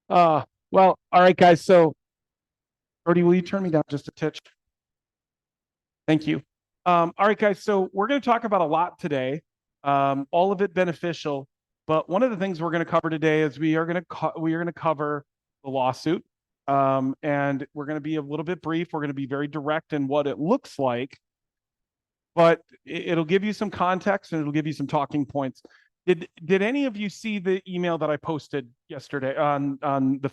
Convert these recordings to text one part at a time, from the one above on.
Well, all right, guys. So, Brody, will you turn me down just a titch? Thank you. All right, guys. So we're going to talk about a lot today, all of it beneficial. But one of the things we're going to cover today is we are going to cover the lawsuit, and we're going to be a little bit brief. We're going to be very direct in what it looks like, but it'll give you some context and it'll give you some talking points. Did any of you see the email that I posted yesterday on the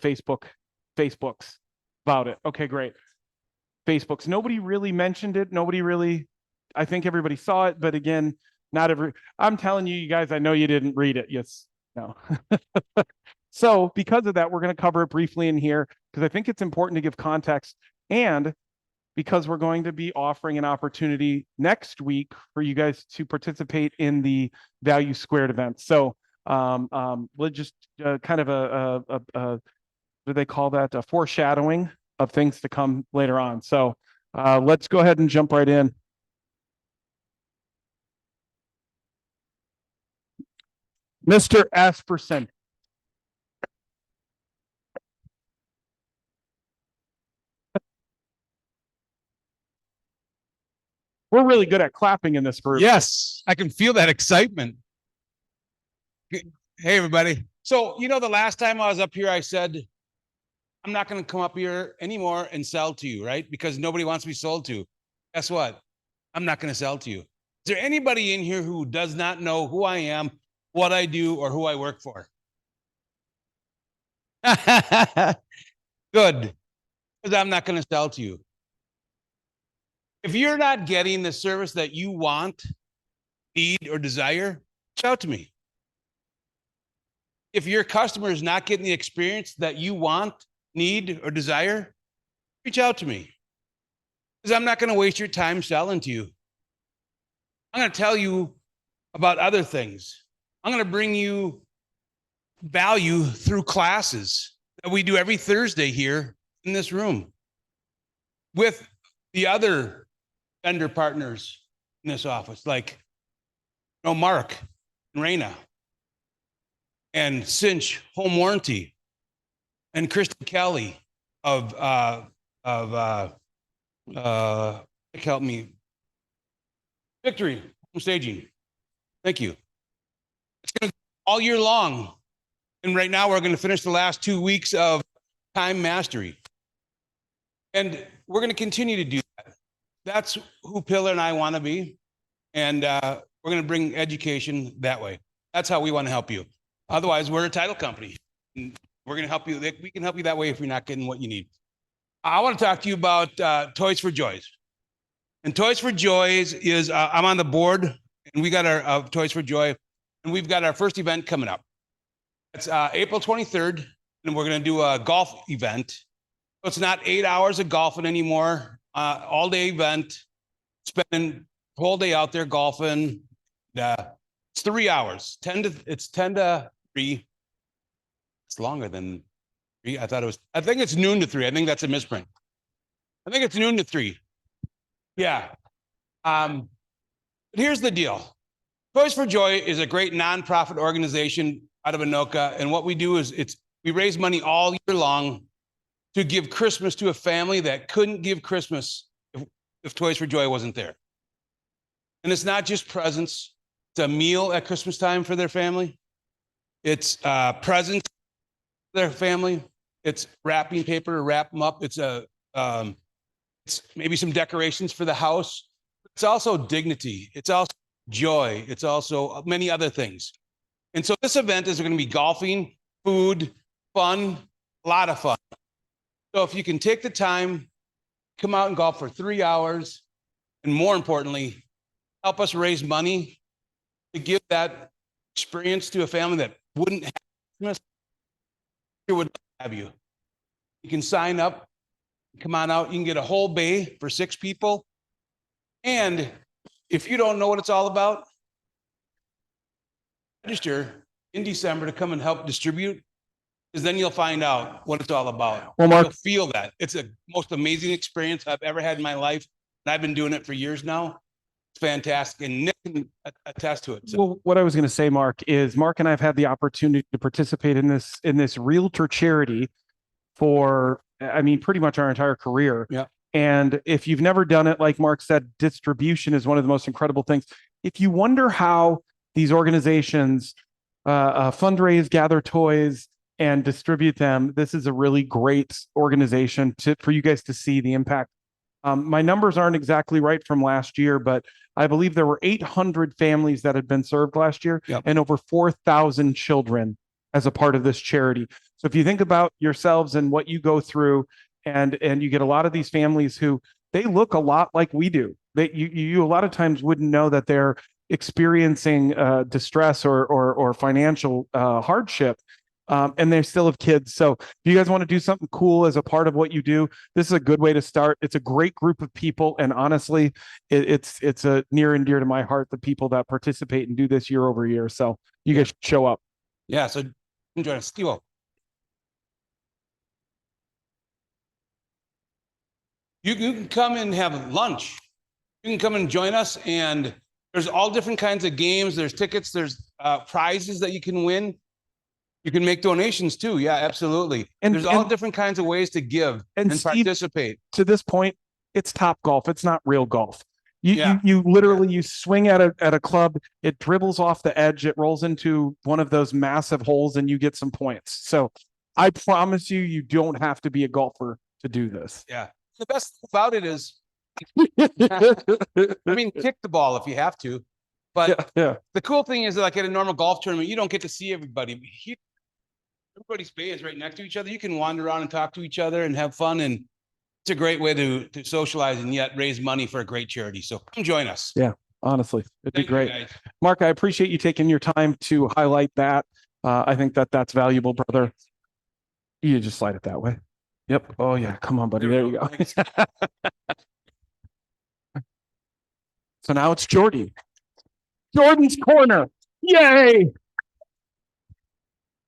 Facebooks about it? Okay, great. Facebooks. Nobody really mentioned it. Nobody really, I think everybody saw it, but again, not every, I'm telling you, you guys, I know you didn't read it. Yes, no. So because of that, we're going to cover it briefly in here because I think it's important to give context, and because we're going to be offering an opportunity next week for you guys to participate in the Value Squared event. So we'll just kind of what do they call that? A foreshadowing of things to come later on. So let's go ahead and jump right in. Mr. Asperson. We're really good at clapping in this group. Yes, I can feel that excitement. Hey, everybody. So, the last time I was up here, I said, I'm not going to come up here anymore and sell to you, right? Because nobody wants to be sold to. Guess what? I'm not going to sell to you. Is there anybody in here who does not know who I am, what I do, or who I work for? Good. Because I'm not going to sell to you. If you're not getting the service that you want, need, or desire, reach out to me. If your customer is not getting the experience that you want, need, or desire, reach out to me. Because I'm not going to waste your time selling to you. I'm going to tell you about other things. I'm going to bring you value through classes that we do every Thursday here in this room with the other vendor partners in this office, like Mark and Raina and Cinch Home Warranty and Kristen Kelly of help me, Victory Home Staging. Thank you. It's going to go all year long. And right now we're going to finish the last 2 weeks of Time Mastery. And we're going to continue to do that. That's who Pillar and I want to be. And we're going to bring education that way. That's how we want to help you. Otherwise, we're a title company. And we're going to help you. We can help you that way if you're not getting what you need. I want to talk to you about Toys for Joys. And Toys for Joys is, I'm on the board, and we got our Toys for Joy, and we've got our first event coming up. It's April 23rd, and we're going to do a golf event. So it's not 8 hours of golfing anymore. All-day event, spending the whole day out there golfing. It's 3 hours. It's 10 to 3. It's longer than 3. I think it's noon to 3. I think that's a misprint. I think it's noon to 3. Yeah. But here's the deal. Toys for Joy is a great nonprofit organization out of Anoka. And what we do is we raise money all year long to give Christmas to a family that couldn't give Christmas if Toys for Joy wasn't there. And it's not just presents. It's a meal at Christmas time for their family. It's presents for their family. It's wrapping paper to wrap them up. It's maybe some decorations for the house. It's also dignity. It's also joy. It's also many other things. And so this event is going to be golfing, food, fun, a lot of fun. So if you can take the time, come out and golf for 3 hours, and more importantly, help us raise money to give that experience to a family that wouldn't have Christmas, it would have you. You can sign up, come on out. You can get a whole bay for 6 people. And if you don't know what it's all about, register in December to come and help distribute, because then you'll find out what it's all about. Well, Mark, you'll feel that. It's the most amazing experience I've ever had in my life. And I've been doing it for years now. It's fantastic, and Nick can attest to it. So, Well, what I was going to say, Mark, is Mark and I have had the opportunity to participate in this realtor charity for, I mean, pretty much our entire career. Yeah. And if you've never done it, like Mark said, distribution is one of the most incredible things. If you wonder how these organizations fundraise, gather toys, and distribute them, this is a really great organization for you guys to see the impact. My numbers aren't exactly right from last year, but I believe there were 800 families that had been served last year. Yep. And over 4,000 children as a part of this charity. So if you think about yourselves and what you go through, and you get a lot of these families who they look a lot like we do. You a lot of times wouldn't know that they're experiencing distress or financial hardship. And they still have kids. So if you guys want to do something cool as a part of what you do, this is a good way to start. It's a great group of people. And honestly, it's a near and dear to my heart, the people that participate and do this year over year. So you guys should show up. yeah, so enjoy it. Steve. You can come and have lunch. You can come and join us, and there's all different kinds of games. There's tickets. There's prizes that you can win. You can make donations too. Yeah, absolutely. And there's all different kinds of ways to give and Steve, participate. To this point, it's Top Golf. It's not real golf. You literally you swing at a club, it dribbles off the edge, it rolls into one of those massive holes, and you get some points. So I promise you don't have to be a golfer to do this. Yeah. The best thing about it is, I mean, kick the ball if you have to. But the cool thing is, like at a normal golf tournament, you don't get to see everybody. Everybody's bay is right next to each other. You can wander around and talk to each other and have fun. And it's a great way to socialize and yet raise money for a great charity. So come join us. Yeah, honestly, it'd be great. Guys. Mark, I appreciate you taking your time to highlight that. I think that's valuable, brother. You just slide it that way. Yep. Oh yeah. Come on, buddy. There you go. So now it's Jordy. Jordan's corner. Yay.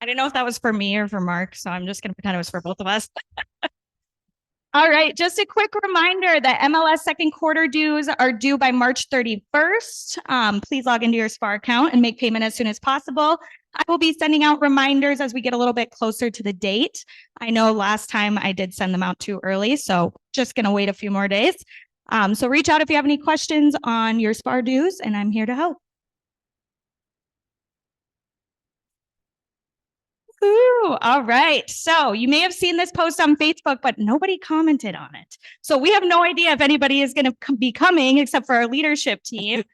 I didn't know if that was for me or for Mark, so I'm just going to pretend it was for both of us. All right, just a quick reminder that MLS second quarter dues are due by March 31st. Please log into your SPAR account and make payment as soon as possible. I will be sending out reminders as we get a little bit closer to the date. I know last time I did send them out too early, so just going to wait a few more days. So reach out if you have any questions on your SPAR dues, and I'm here to help. Ooh, all right. So you may have seen this post on Facebook, but nobody commented on it. So we have no idea if anybody is going to be coming except for our leadership team.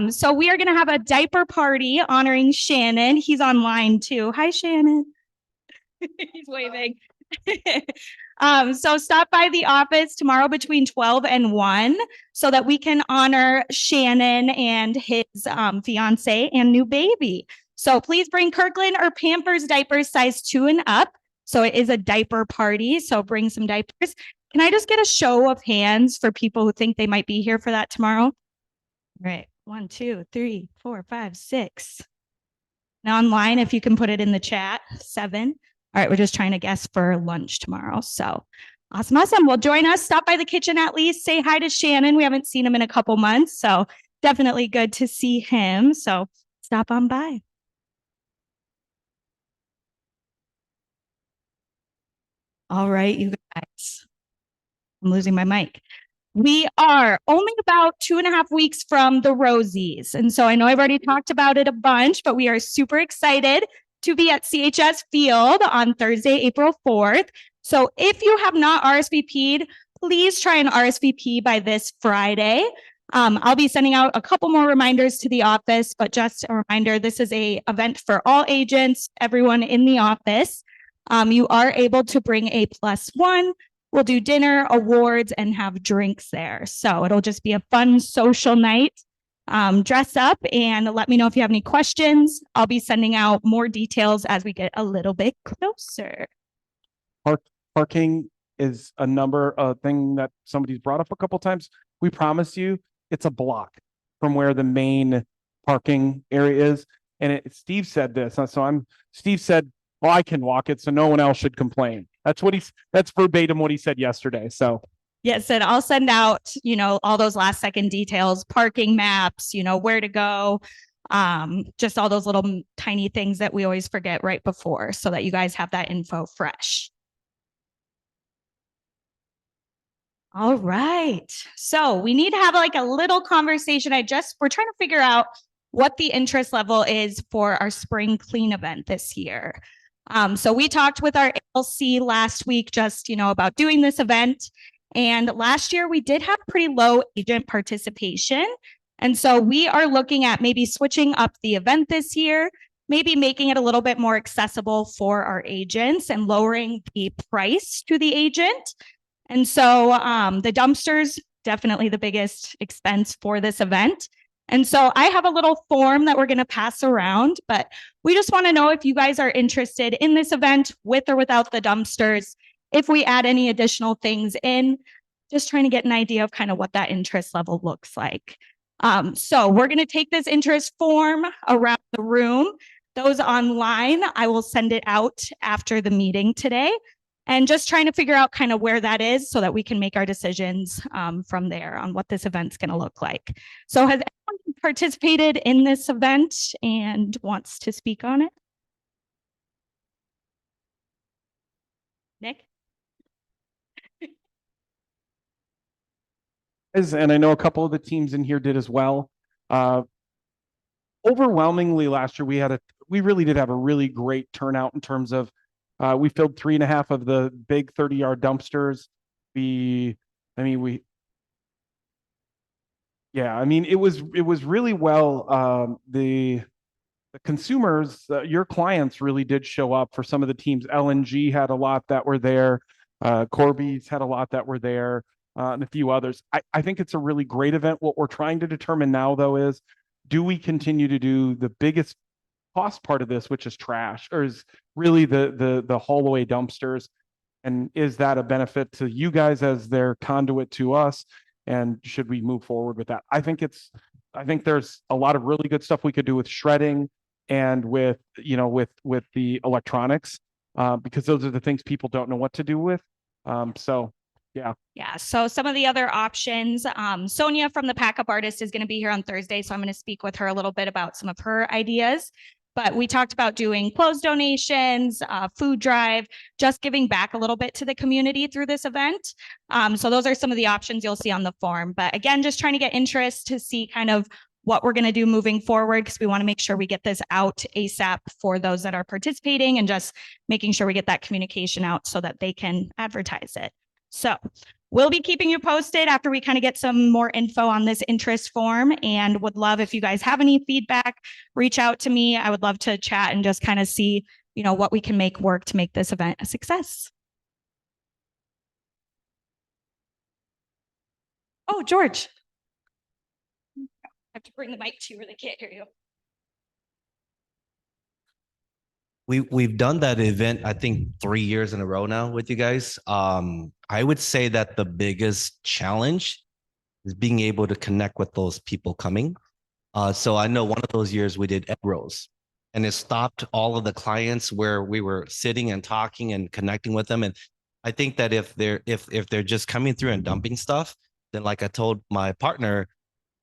So we are going to have a diaper party honoring Shannon. He's online too. Hi, Shannon. He's waving. So stop by the office tomorrow between 12 and 1 so that we can honor Shannon and his fiance and new baby. So please bring Kirkland or Pampers diapers size 2 and up. So it is a diaper party. So bring some diapers. Can I just get a show of hands for people who think they might be here for that tomorrow? All right. 1, 2, 3, 4, 5, 6. Now online, if you can put it in the chat, 7. All right. We're just trying to guess for lunch tomorrow. So awesome. Awesome. Well, join us. Stop by the kitchen at least. Say hi to Shannon. We haven't seen him in a couple months. So definitely good to see him. So stop on by. All right, you guys. I'm losing my mic. We are only about 2.5 weeks from the Rosies. And so I know I've already talked about it a bunch, but we are super excited to be at CHS Field on Thursday, April 4th. So if you have not RSVP'd, please try and RSVP by this Friday. I'll be sending out a couple more reminders to the office, but just a reminder, this is an event for all agents, everyone in the office. You are able to bring a +1. We'll do dinner, awards, and have drinks there. So it'll just be a fun social night. Dress up and let me know if you have any questions. I'll be sending out more details as we get a little bit closer. Parking is a thing that somebody's brought up a couple times. We promise you it's a block from where the main parking area is. And Steve said this. So Steve said, well, I can walk it, so no one else should complain. That's verbatim what he said yesterday. So Yes, and I'll send out, all those last second details, parking maps, where to go. Just all those little tiny things that we always forget right before so that you guys have that info fresh. All right. So we need to have like a little conversation. We're trying to figure out what the interest level is for our spring clean event this year. So we talked with our ALC last week, just, about doing this event. And last year we did have pretty low agent participation. And so we are looking at maybe switching up the event this year, maybe making it a little bit more accessible for our agents and lowering the price to the agent. And so the dumpsters, definitely the biggest expense for this event. And so I have a little form that we're going to pass around, but we just want to know if you guys are interested in this event with or without the dumpsters, if we add any additional things in, just trying to get an idea of kind of what that interest level looks like. So we're going to take this interest form around the room. Those online, I will send it out after the meeting today. And just trying to figure out kind of where that is so that we can make our decisions from there on what this event's going to look like. So has anyone participated in this event and wants to speak on it? Nick? And I know a couple of the teams in here did as well. Overwhelmingly last year, we really did have a really great turnout in terms of we filled 3.5 of the big 30-yard dumpsters. It was really well. The consumers, your clients really did show up for some of the teams. LNG had a lot that were there. Corby's had a lot that were there, and a few others. I think it's a really great event. What we're trying to determine now, though, is do we continue to do the biggest cost part of this, which is trash, or is really the haul away dumpsters? And is that a benefit to you guys as their conduit to us? And should we move forward with that? I think there's a lot of really good stuff we could do with shredding and with the electronics, because those are the things people don't know what to do with. Yeah. So some of the other options, Sonia from the Pack Up Artist is going to be here on Thursday. So I'm going to speak with her a little bit about some of her ideas. But we talked about doing clothes donations, food drive, just giving back a little bit to the community through this event. So those are some of the options you'll see on the form. But again, just trying to get interest to see kind of what we're going to do moving forward, because we want to make sure we get this out ASAP for those that are participating and just making sure we get that communication out so that they can advertise it. So we'll be keeping you posted after we kind of get some more info on this interest form, and would love if you guys have any feedback, reach out to me. I would love to chat and just kind of see, what we can make work to make this event a success. Oh, George. I have to bring the mic to you or they can't hear you. We've done that event, I think 3 years in a row now with you guys. I would say that the biggest challenge is being able to connect with those people coming. So I know one of those years we did egg rolls, and it stopped all of the clients where we were sitting and talking and connecting with them. And I think that if they're just coming through and dumping stuff, then like I told my partner,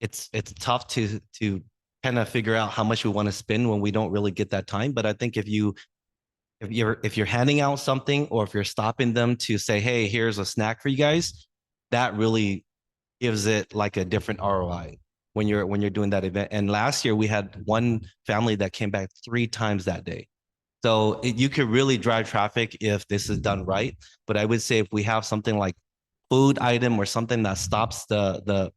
it's tough to kind of figure out how much we want to spend when we don't really get that time. But I think if you're handing out something, or if you're stopping them to say, hey, here's a snack for you guys, that really gives it like a different ROI when you're doing that event. And last year we had one family that came back 3 times that day. So you could really drive traffic if this is done right. But I would say if we have something like food item or something that stops the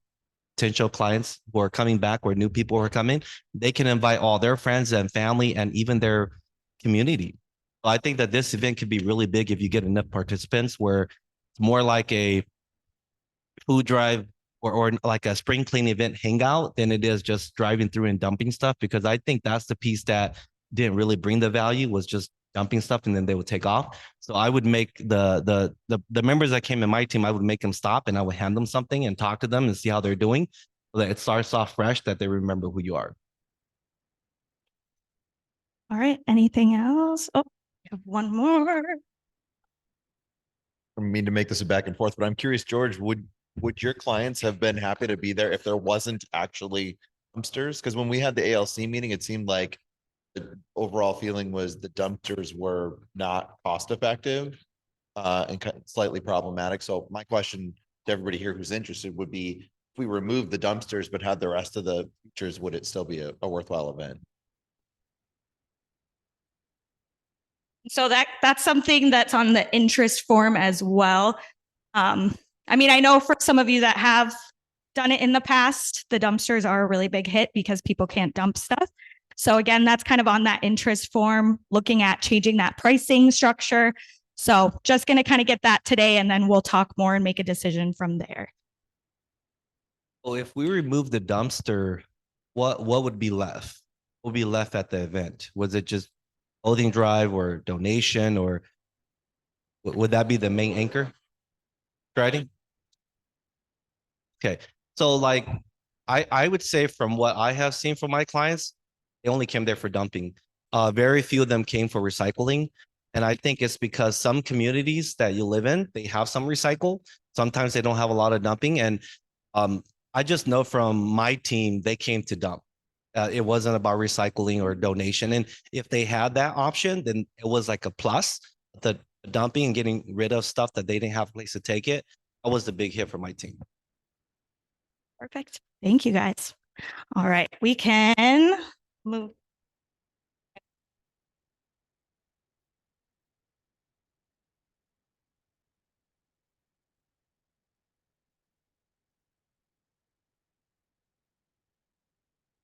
potential clients who are coming back, or new people who are coming, they can invite all their friends and family and even their community. So I think that this event could be really big if you get enough participants, where it's more like a food drive or like a spring clean event hangout than it is just driving through and dumping stuff, because I think that's the piece that didn't really bring the value, was just dumping stuff and then they would take off. So I would make the members that came in my team, I would make them stop and I would hand them something and talk to them and see how they're doing, so that it starts off fresh, that they remember who you are. All right. Anything else? Oh, we have one more. don't mean to make this a back and forth, but I'm curious, George, would your clients have been happy to be there if there wasn't actually dumpsters? Because when we had the ALC meeting, it seemed like the overall feeling was the dumpsters were not cost effective and slightly problematic. So my question to everybody here who's interested would be, if we remove the dumpsters but had the rest of the features, would it still be a worthwhile event? So that's something that's on the interest form as well. I mean, I know for some of you that have done it in the past, the dumpsters are a really big hit because people can't dump stuff. So again, that's kind of on that interest form, looking at changing that pricing structure. So just going to kind of get that today, and then we'll talk more and make a decision from there. Well, if we remove the dumpster, what would be left? What would be left at the event? Was it just clothing drive or donation, or would that be the main anchor? Writing? Okay. So like I would say from what I have seen from my clients, they only came there for dumping. Very few of them came for recycling. And I think it's because some communities that you live in, they have some recycle. Sometimes they don't have a lot of dumping. And I just know from my team, they came to dump. It wasn't about recycling or donation. And if they had that option, then it was like a plus. The dumping and getting rid of stuff that they didn't have a place to take it, that was the big hit for my team. Perfect. Thank you, guys. All right, we can move.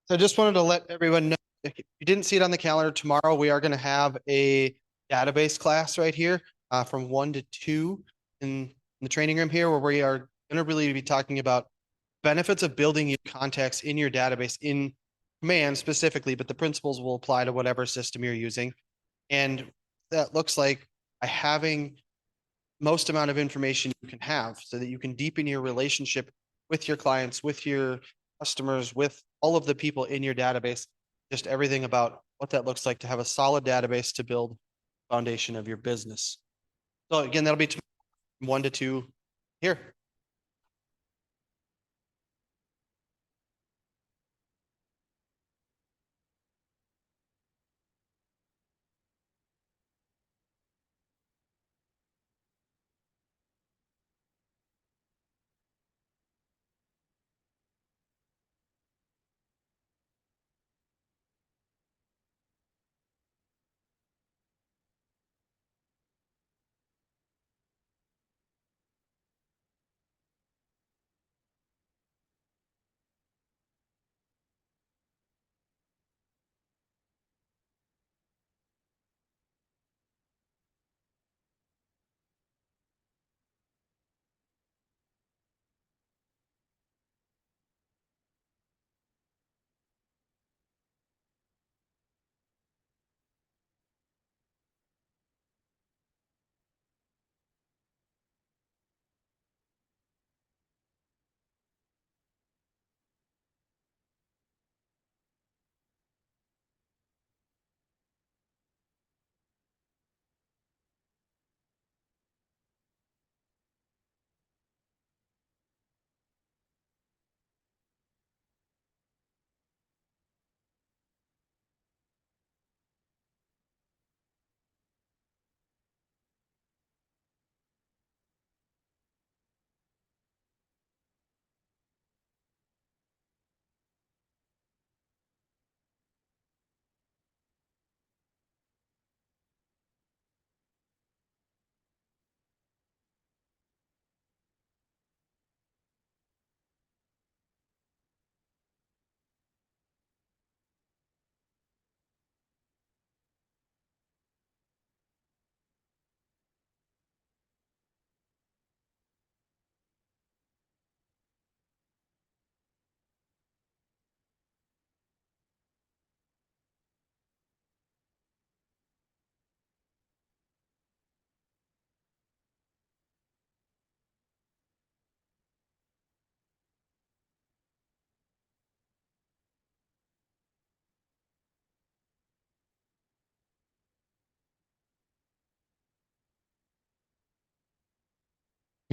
So I just wanted to let everyone know, if you didn't see it on the calendar, tomorrow we are going to have a database class right here from 1 to 2 in the training room here, where we are going to really be talking about benefits of building your contacts in your database in Command specifically, but the principles will apply to whatever system you're using. And that looks like by having most amount of information you can have so that you can deepen your relationship with your clients, with your customers, with all of the people in your database, just everything about what that looks like to have a solid database to build foundation of your business. So again, that'll be 1 to 2 here.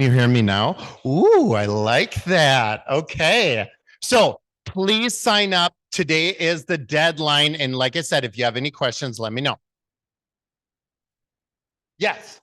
Can you hear me now? Ooh, I like that. Okay. So please sign up. Today is the deadline. And like I said, if you have any questions, let me know. Yes.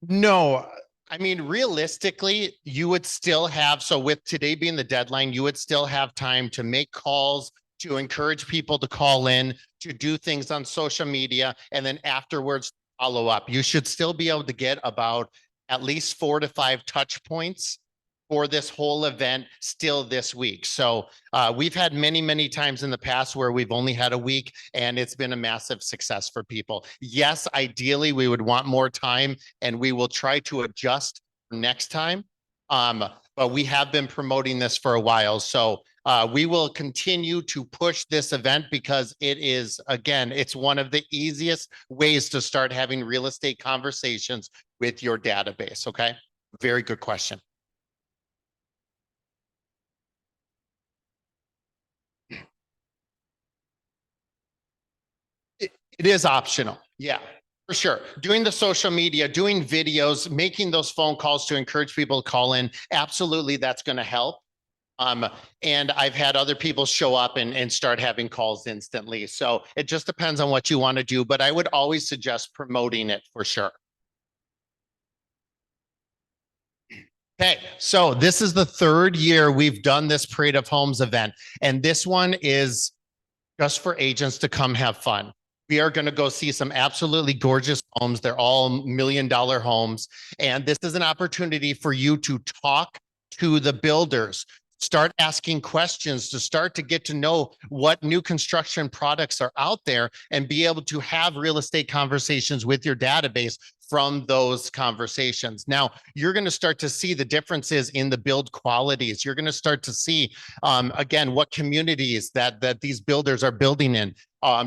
No, I mean, realistically, you would still have, so with today being the deadline, you would still have time to make calls, to encourage people to call in, to do things on social media, and then afterwards follow up. You should still be able to get about at least 4 to 5 touch points for this whole event still this week. So we've had many times in the past where we've only had a week and it's been a massive success for people. Yes, ideally, we would want more time and we will try to adjust next time. But we have been promoting this for a while. So we will continue to push this event because it is, again, it's one of the easiest ways to start having real estate conversations with your database. Okay. Very good question. It is optional. Yeah, for sure. Doing the social media, doing videos, making those phone calls to encourage people to call in. Absolutely. That's going to help. And I've had other people show up and start having calls instantly. So it just depends on what you want to do, but I would always suggest promoting it for sure. Okay, so this is the 3rd year we've done this Parade of Homes event, and this one is just for agents to come have fun. We are going to go see some absolutely gorgeous homes. They're all $1 million homes. And this is an opportunity for you to talk to the builders, start asking questions, to start to get to know what new construction products are out there and be able to have real estate conversations with your database from those conversations. Now, you're going to start to see the differences in the build qualities. You're going to start to see, again, what communities that these builders are building in.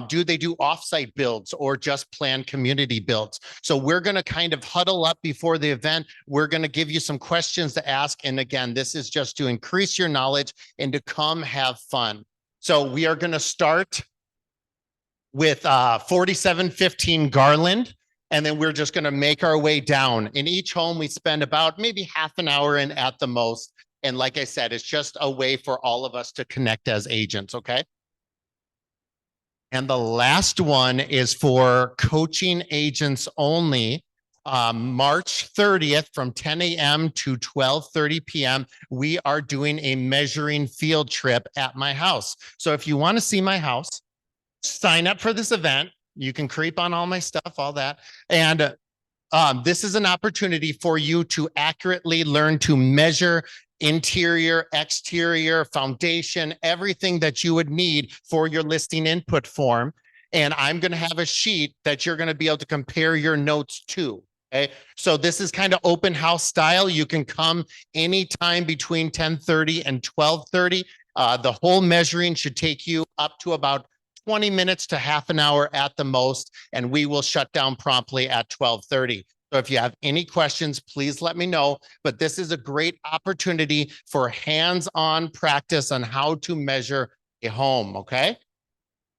Do they do offsite builds or just planned community builds? So we're going to kind of huddle up before the event. We're going to give you some questions to ask. And again, this is just to increase your knowledge and to come have fun. So we are going to start with 4715 Garland. And then we're just going to make our way down. In each home, we spend about maybe half an hour in at the most. And like I said, it's just a way for all of us to connect as agents, okay? And the last one is for coaching agents only. March 30th from 10 a.m. to 12:30 p.m. We are doing a measuring field trip at my house. So if you want to see my house, sign up for this event. You can creep on all my stuff, all that. And this is an opportunity for you to accurately learn to measure interior, exterior, foundation, everything that you would need for your listing input form. And I'm going to have a sheet that you're going to be able to compare your notes to. Okay. So this is kind of open house style. You can come anytime between 10:30 and 12:30. The whole measuring should take you up to about 20 minutes to half an hour at the most, and we will shut down promptly at 12:30. So if you have any questions, please let me know. But this is a great opportunity for hands-on practice on how to measure a home, okay?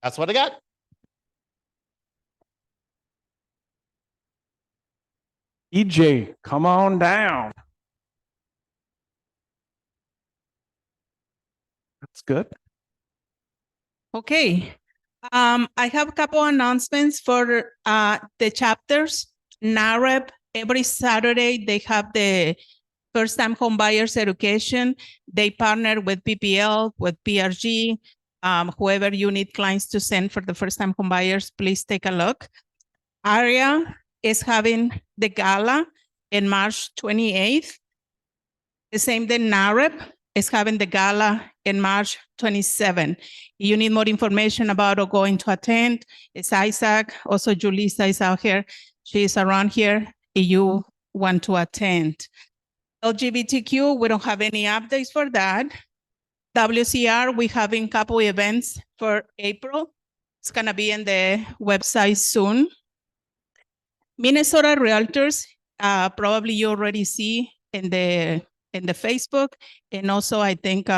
That's what I got. EJ, come on down. That's good. Okay. I have a couple announcements for the chapters. NAREP, every Saturday, they have the first-time home buyers education. They partner with PPL, with PRG, whoever you need clients to send for the first-time home buyers, please take a look. ARIA is having the gala in March 28th. The same day NAREP is having the gala in March 27th. You need more information about or going to attend. It's Isaac. Also, Julissa is out here. She's around here if you want to attend. LGBTQ, we don't have any updates for that. WCR, we having a couple events for April. It's gonna be in the website soon. Minnesota Realtors, probably you already see in in the Facebook. And also, I think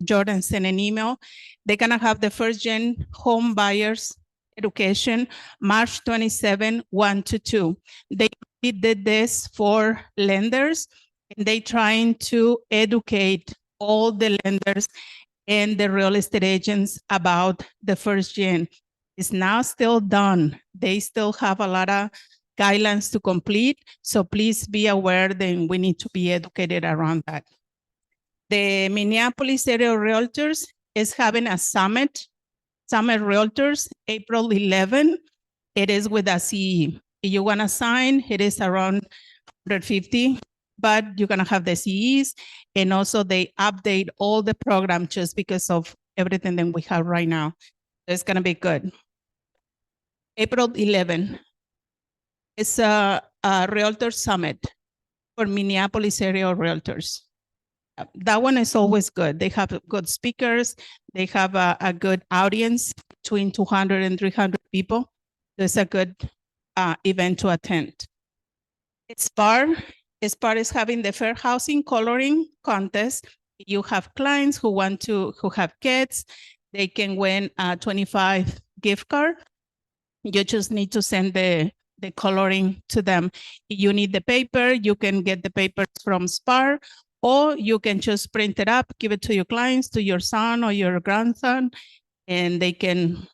Jordan sent an email. They're gonna have the first gen home buyers education, March 27, 1 to 2. They did this for lenders, and they trying to educate all the lenders and the real estate agents about the first gen. It's now still done. They still have a lot of guidelines to complete. So please be aware that we need to be educated around that. The Minneapolis area realtors is having a summit realtors, April 11. It is with a CE. If you want to sign, it is around 150, but you're going to have the CEs. And also they update all the program just because of everything that we have right now. It's going to be good. April 11. It's a realtor summit for Minneapolis area realtors. That one is always good. They have good speakers. They have a good audience between 200 and 300 people. It's a good event to attend. SPAR is having the fair housing coloring contest. You have clients who have kids, they can win a 25 gift card. You just need to send the coloring to them. If you need the paper, you can get the papers from SPAR, or you can just print it up, give it to your clients, to your son or your grandson, and they can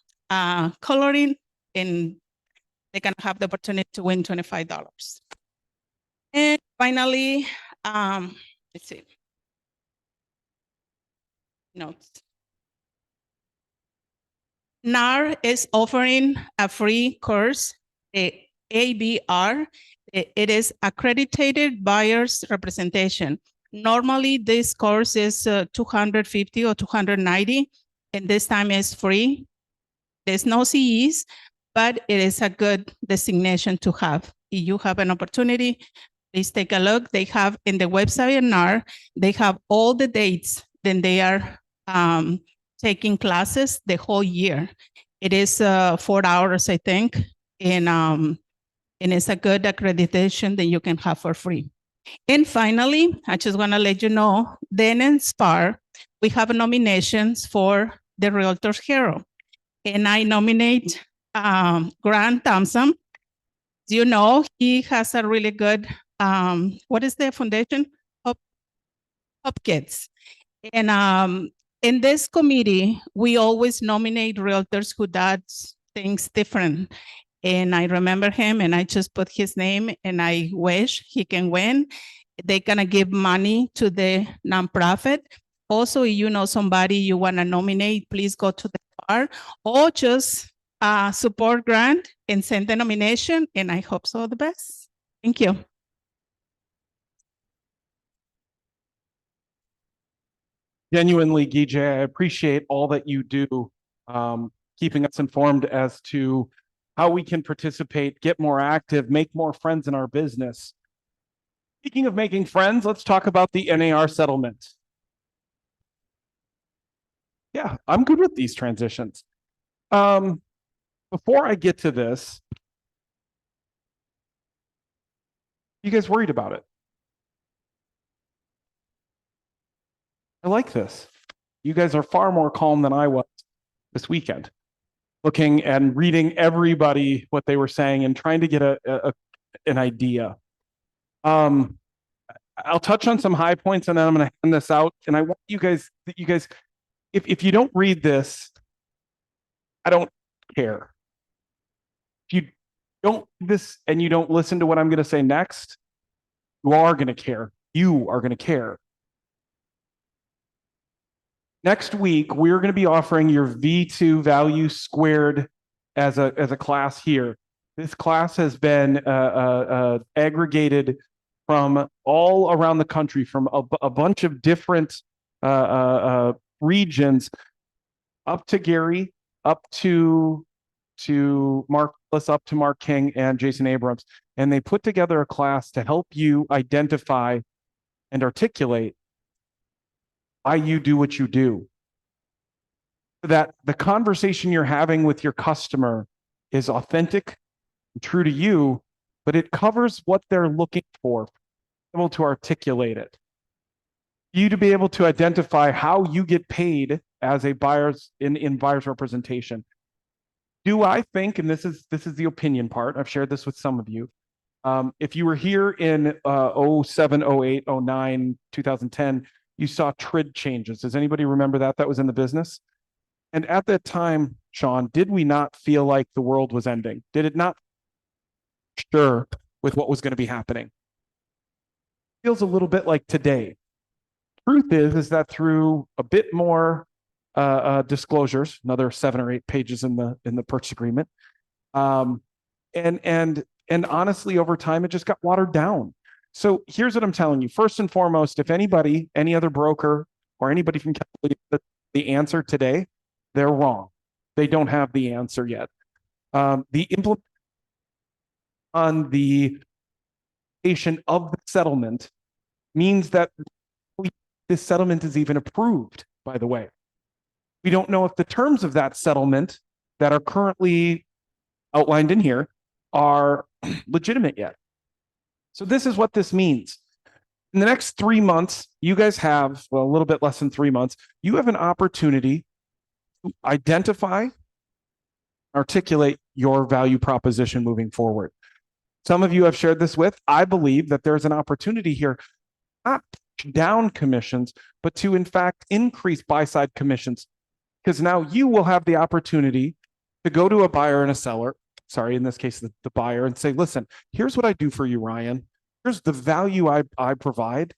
color it, and they can have the opportunity to win $25. And finally, let's see. Notes. NAR is offering a free course, the ABR. It is Accredited Buyers Representation. Normally, this course is 250 or 290, and this time is free. There's no CEs, but it is a good designation to have. If you have an opportunity, please take a look. They have in the website in NAR, they have all the dates. Then they are taking classes the whole year. It is 4 hours, I think, and it's a good accreditation that you can have for free. And finally, I just want to let you know, then in SPAR, we have nominations for the Realtor's Hero. And I nominate Grant Thompson. You know, he has a really good, what is the foundation? Hope Kids. And in this committee, we always nominate realtors who does things different. And I remember him, and I just put his name, and I wish he can win. They're gonna give money to the nonprofit. Also, if you know somebody you wanna nominate, please go to the bar, or just support Grant and send the nomination, and I hope so the best. Thank you. Genuinely, Gijay, I appreciate all that you do, keeping us informed as to how we can participate, get more active, make more friends in our business. Speaking of making friends, let's talk about the NAR settlement. Yeah, I'm good with these transitions. Before I get to this, you guys worried about it? I like this. You guys are far more calm than I was this weekend, looking and reading everybody what they were saying and trying to get an idea. I'll touch on some high points and then I'm going to hand this out. And I want you guys, if you don't read this, I don't care. If you don't read this and you don't listen to what I'm going to say next, you are going to care. You are going to care. Next week, we're going to be offering your V2 Value Squared as a class here. This class has been aggregated from all around the country, from a bunch of different regions, up to Gary, up to Mark, up to Mark King and Jason Abrams. And they put together a class to help you identify and articulate why you do what you do. That the conversation you're having with your customer is authentic and true to you, but it covers what they're looking for, able to articulate it. you to be able to identify how you get paid as a buyer's in buyer's representation. Do I think, and this is the opinion part, I've shared this with some of you. If you were here in 07, 08, 09, 2010, you saw TRID changes. Does anybody remember that? That was in the business. And at that time, Sean, did we not feel like the world was ending? Did it not? Sure, with what was going to be happening. Feels a little bit like today. Truth is that through a bit more disclosures, another 7 or 8 pages in the purchase agreement, and honestly, over time, it just got watered down. So here's what I'm telling you. First and foremost, if anybody, any other broker or anybody from the answer today, they're wrong. They don't have the answer yet. The implement on the implementation of the settlement means that this settlement is even approved, by the way. We don't know if the terms of that settlement that are currently outlined in here are legitimate yet. So this is what this means. In the next 3 months, you guys have, well, a little bit less than 3 months, you have an opportunity to identify, articulate your value proposition moving forward. Some of you have shared this with. I believe that there's an opportunity here, not down commissions, but to in fact increase buy-side commissions. Because now you will have the opportunity to go to a buyer and a seller, sorry, in this case, the buyer, and say, listen, here's what I do for you, Ryan. Here's the value I provide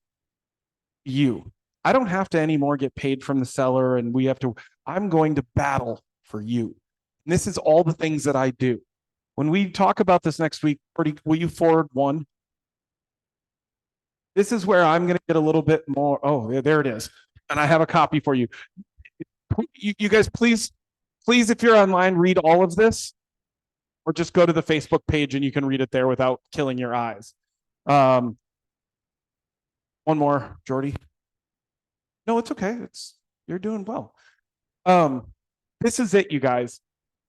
you. I don't have to anymore get paid from the seller, and I'm going to battle for you. And this is all the things that I do. When we talk about this next week, will you forward one? This is where I'm going to get a little bit more. Oh, there it is. And I have a copy for you. You guys, please, if you're online, read all of this, or just go to the Facebook page and you can read it there without killing your eyes. One more, Jordy. No, it's okay. You're doing well. This is it, you guys.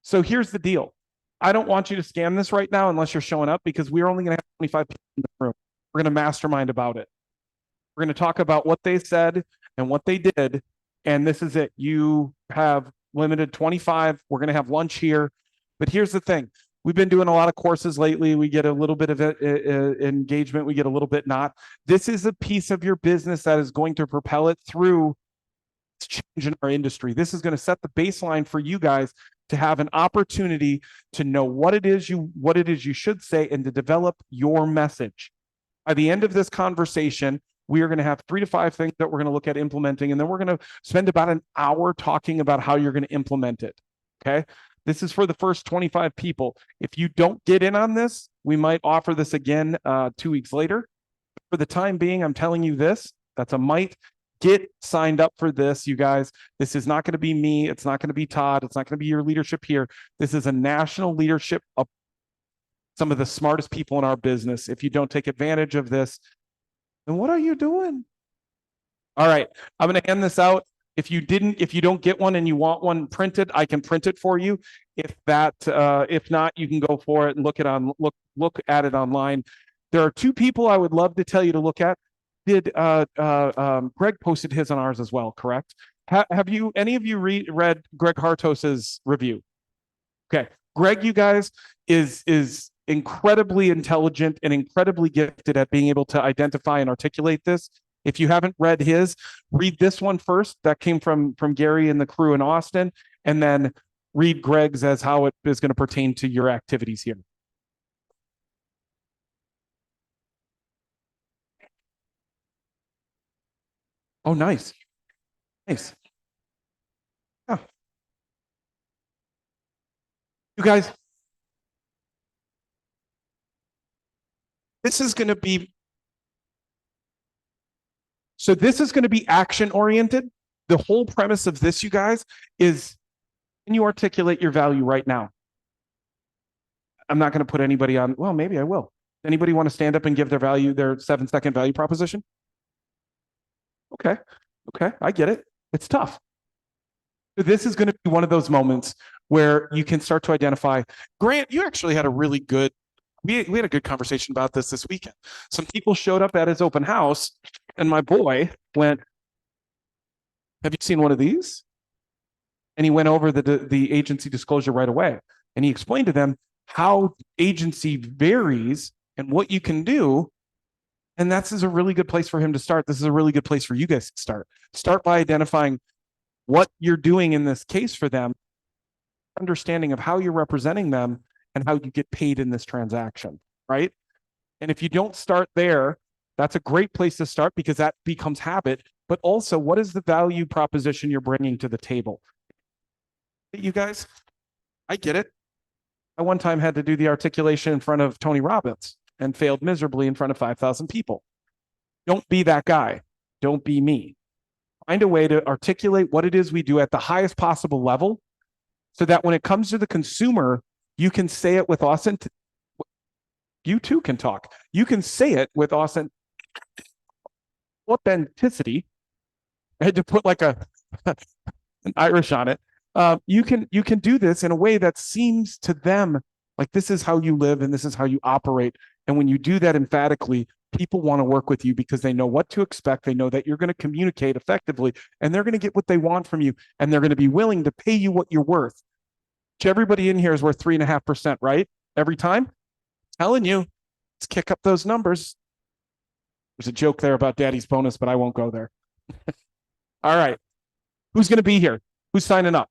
So here's the deal. I don't want you to scan this right now unless you're showing up, because we're only going to have 25 people in the room. We're going to mastermind about it. We're going to talk about what they said and what they did. And this is it. You have limited 25. We're going to have lunch here. But here's the thing. We've been doing a lot of courses lately. We get a little bit of engagement. We get a little bit not. This is a piece of your business that is going to propel it through change in our industry. This is going to set the baseline for you guys to have an opportunity to know what it is you should say and to develop your message. By the end of this conversation, we are going to have 3 to 5 things that we're going to look at implementing, and then we're going to spend about an hour talking about how you're going to implement it. Okay. This is for the first 25 people. If you don't get in on this, we might offer this again 2 weeks later. For the time being, I'm telling you this, that's a might. Get signed up for this, you guys. This is not going to be me. It's not going to be Todd. It's not going to be your leadership here. This is a national leadership of some of the smartest people in our business. If you don't take advantage of this, then what are you doing? All right, I'm going to hand this out. If you don't get one and you want one printed, I can print it for you. If not, you can go for it and look at it online. There are 2 people I would love to tell you to look at. Greg posted his on ours as well, correct? Have any of you read Greg Hartos's review? Okay, Greg, you guys, is incredibly intelligent and incredibly gifted at being able to identify and articulate this. If you haven't read his, read this one first. That came from Gary and the crew in Austin, and then read Greg's as how it is going to pertain to your activities here. Oh, nice. Nice. Yeah. You guys, this is going to be action oriented. The whole premise of this, you guys, is can you articulate your value right now? I'm not going to put anybody on. Well, maybe I will. Anybody want to stand up and give their 7-second value proposition? Okay, I get it. It's tough. So this is going to be one of those moments where you can start to identify. Grant, you actually had a really good, we had a good conversation about this weekend. Some people showed up at his open house, and my boy went, Have you seen one of these? And he went over the agency disclosure right away. And he explained to them how agency varies and what you can do. And this is a really good place for him to start. This is a really good place for you guys to start. Start by identifying what you're doing in this case for them, understanding of how you're representing them and how you get paid in this transaction, right? And if you don't start there, that's a great place to start because that becomes habit. But also, what is the value proposition you're bringing to the table? You guys, I get it. I one time had to do the articulation in front of Tony Robbins and failed miserably in front of 5,000 people. Don't be that guy. Don't be me. Find a way to articulate what it is we do at the highest possible level so that when it comes to the consumer, you can say it with authenticity. You too can talk. You can say it with authenticity. I had to put like an Irish on it. You can do this in a way that seems to them like this is how you live and this is how you operate. And when you do that emphatically, people want to work with you because they know what to expect. They know that you're going to communicate effectively and they're going to get what they want from you. And they're going to be willing to pay you what you're worth. Which everybody in here is worth 3.5%, right? Every time? Telling you, let's kick up those numbers. There's a joke there about daddy's bonus, but I won't go there. All right. Who's going to be here? Who's signing up?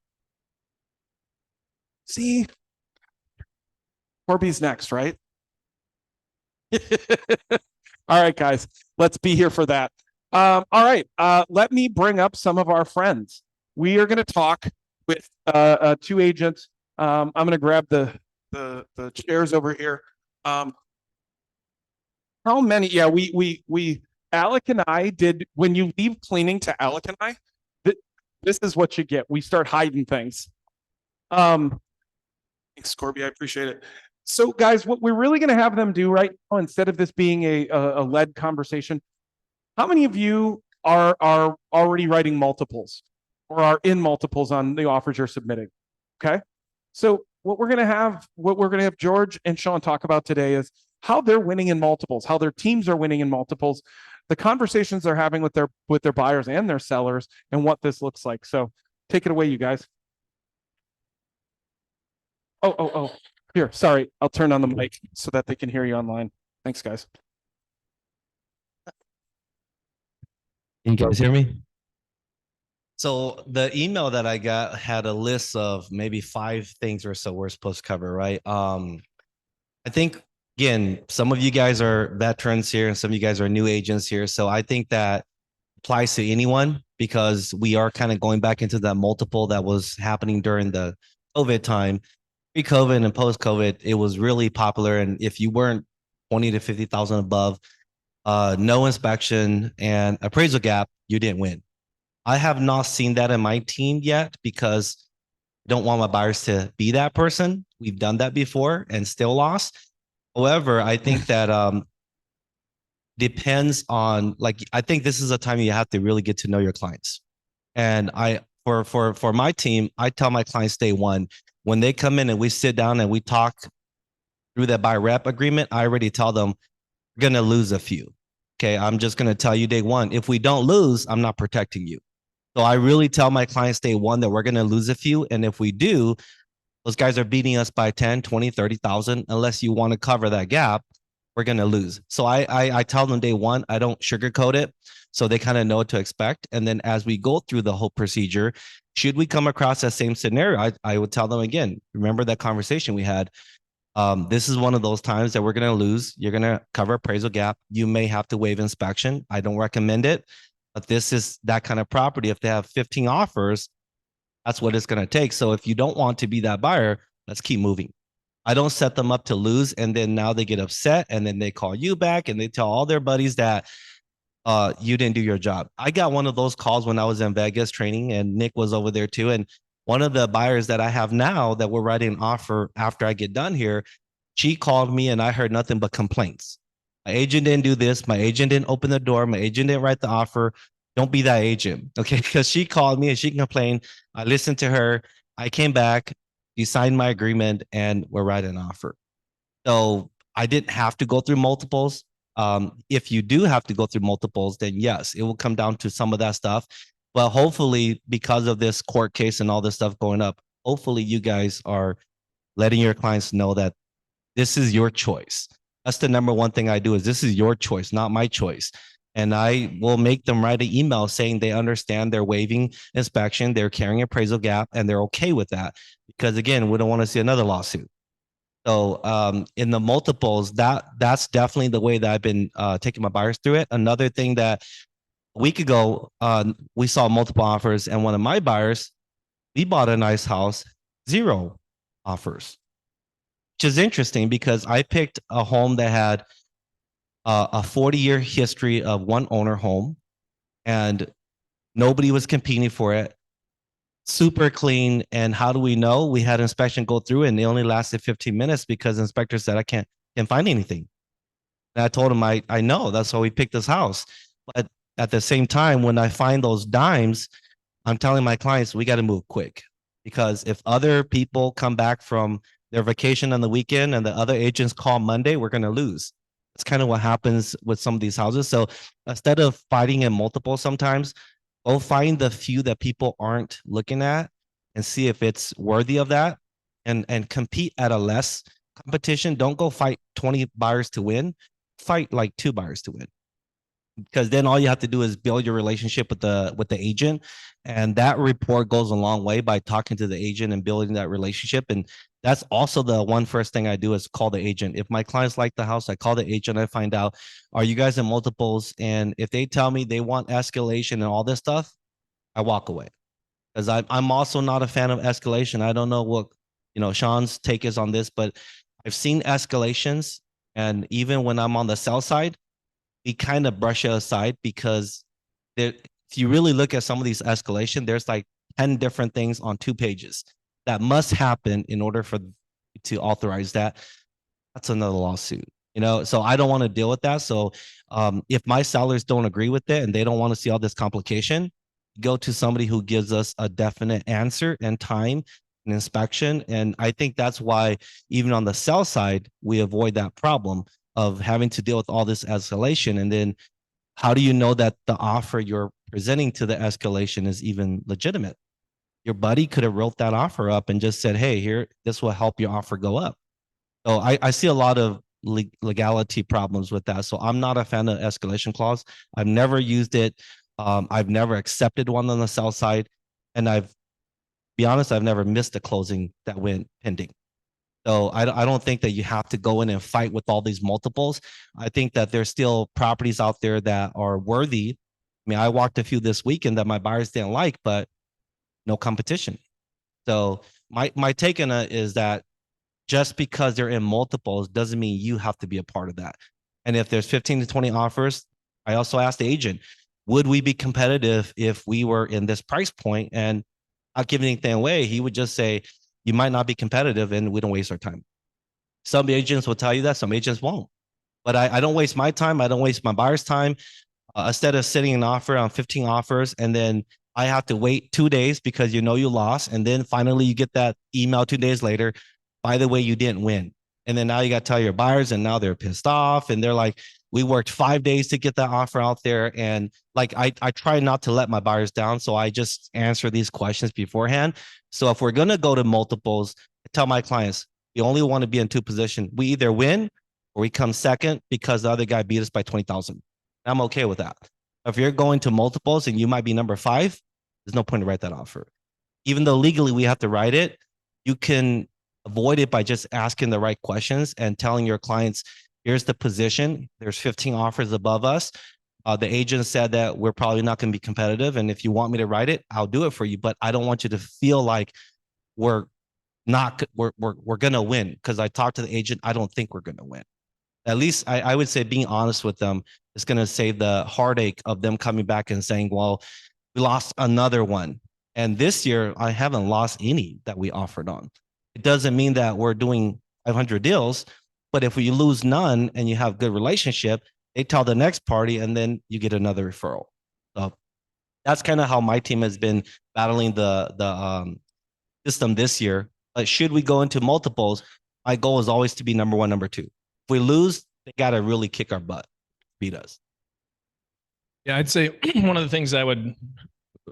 See, Corby's next, right? All right, guys, let's be here for that. All right, let me bring up some of our friends. We are going to talk with two agents. I'm going to grab the chairs over here. How many? Yeah, we Alec and I did. When you leave cleaning to Alec and I, this is what you get. We start hiding things. Thanks, Corby. I appreciate it. So, guys, what we're really going to have them do right now, instead of this being a led conversation, how many of you are already writing multiples or are in multiples on the offers you're submitting? Okay. So what we're going to have George and Sean talk about today is how they're winning in multiples, how their teams are winning in multiples, the conversations they're having with their buyers and their sellers, and what this looks like. So take it away, you guys. Oh. Here, sorry. I'll turn on the mic so that they can hear you online. Thanks, guys. Can you guys hear me? So the email that I got had a list of maybe 5 things or so we're supposed to cover, right? I think, again, some of you guys are veterans here and some of you guys are new agents here. So I think that applies to anyone because we are kind of going back into that multiple that was happening during the COVID time. Pre-COVID and post-COVID, it was really popular. And if you weren't 20 to 50,000 above, no inspection and appraisal gap, you didn't win. I have not seen that in my team yet because I don't want my buyers to be that person. We've done that before and still lost. However, I think that depends on, like, I think this is a time you have to really get to know your clients. And for my team, I tell my clients day one, when they come in and we sit down and we talk through that buy rep agreement, I already tell them we're going to lose a few. Okay. I'm just going to tell you day one, if we don't lose, I'm not protecting you. So I really tell my clients day one that we're going to lose a few. And if we do, those guys are beating us by 10, 20, 30,000. Unless you want to cover that gap, we're going to lose. So I tell them day one, I don't sugarcoat it. So they kind of know what to expect. And then as we go through the whole procedure, should we come across that same scenario, I would tell them again, remember that conversation we had. This is one of those times that we're going to lose. You're going to cover appraisal gap. You may have to waive inspection. I don't recommend it, but this is that kind of property. If they have 15 offers, that's what it's going to take. So if you don't want to be that buyer, let's keep moving. I don't set them up to lose. And then now they get upset and then they call you back and they tell all their buddies that you didn't do your job. I got one of those calls when I was in Vegas training and Nick was over there too. And one of the buyers that I have now that we're writing an offer after I get done here, she called me and I heard nothing but complaints. My agent didn't do this. My agent didn't open the door. My agent didn't write the offer. Don't be that agent. Okay. Because she called me and she complained. I listened to her. I came back. She signed my agreement and we're writing an offer. So I didn't have to go through multiples. If you do have to go through multiples, then yes, it will come down to some of that stuff. But hopefully, because of this court case and all this stuff going up, hopefully you guys are letting your clients know that this is your choice. That's the number one thing I do is this is your choice, not my choice. And I will make them write an email saying they understand they're waiving inspection, they're carrying appraisal gap, and they're okay with that. Because again, we don't want to see another lawsuit. So in the multiples, that's definitely the way that I've been taking my buyers through it. Another thing that a week ago, we saw multiple offers, and one of my buyers, we bought a nice house, 0 offers, which is interesting because I picked a home that had a 40-year history of one owner home, and nobody was competing for it. Super clean. And how do we know? We had inspection go through and it only lasted 15 minutes because the inspector said, I can't find anything. And I told him, I know, that's why we picked this house. But at the same time, when I find those dimes, I'm telling my clients, we got to move quick, because if other people come back from their vacation on the weekend and the other agents call Monday, we're going to lose. That's kind of what happens with some of these houses. So instead of fighting in multiple, sometimes go find the few that people aren't looking at and see if it's worthy of that, and compete at a less competition. Don't go fight 20 buyers to win. Fight like 2 buyers to win. Because then all you have to do is build your relationship with the agent, and that rapport goes a long way by talking to the agent and building that relationship. And that's also the one first thing I do is call the agent. If my clients like the house, I call the agent. I find out, are you guys in multiples? And if they tell me they want escalation and all this stuff, I walk away, because I'm also not a fan of escalation. I don't know what Sean's take is on this, but I've seen escalations, and even when I'm on the sell side, we kind of brush it aside, because if you really look at some of these escalation, there's like 10 different things on 2 pages that must happen in order for to authorize that. That's another lawsuit, so I don't want to deal with that. So if my sellers don't agree with it and they don't want to see all this complication, go to somebody who gives us a definite answer and time and inspection. And I think that's why even on the sell side, we avoid that problem of having to deal with all this escalation. And then how do you know that the offer you're presenting to the escalation is even legitimate? Your buddy could have wrote that offer up and just said, hey, here, this will help your offer go up. So I see a lot of legality problems with that. So I'm not a fan of escalation clause. I've never used it. I've never accepted one on the sell side. And be honest, I've never missed a closing that went pending. So I don't think that you have to go in and fight with all these multiples. I think that there's still properties out there that are worthy. I mean, I walked a few this weekend that my buyers didn't like, but no competition. So my take on it is that just because they're in multiples doesn't mean you have to be a part of that. And if there's 15 to 20 offers, I also asked the agent, would we be competitive if we were in this price point? And not giving anything away, he would just say, you might not be competitive and we don't waste our time. Some agents will tell you that, some agents won't. But I don't waste my time. I don't waste my buyer's time. Instead of sitting an offer on 15 offers and then I have to wait 2 days because you lost. And then finally you get that email 2 days later. By the way, you didn't win. And then now you got to tell your buyers, and now they're pissed off. And they're like, we worked 5 days to get that offer out there. And like, I try not to let my buyers down. So I just answer these questions beforehand. So if we're going to go to multiples, I tell my clients, you only want to be in 2 positions. We either win or we come second because the other guy beat us by 20,000. I'm okay with that. If you're going to multiples and you might be number 5, there's no point to write that offer. Even though legally we have to write it, you can avoid it by just asking the right questions and telling your clients, here's the position. There's 15 offers above us. The agent said that we're probably not going to be competitive. And if you want me to write it, I'll do it for you. But I don't want you to feel like we're going to win, because I talked to the agent. I don't think we're going to win. At least I would say being honest with them is going to save the heartache of them coming back and saying, well, we lost another one. And this year I haven't lost any that we offered on. It doesn't mean that we're doing 500 deals, but if we lose none and you have good relationship, they tell the next party and then you get another referral. So that's kind of how my team has been battling the system this year. But should we go into multiples, my goal is always to be number 1, number 2. If we lose, they got to really kick our butt, beat us. Yeah, I'd say one of the things I would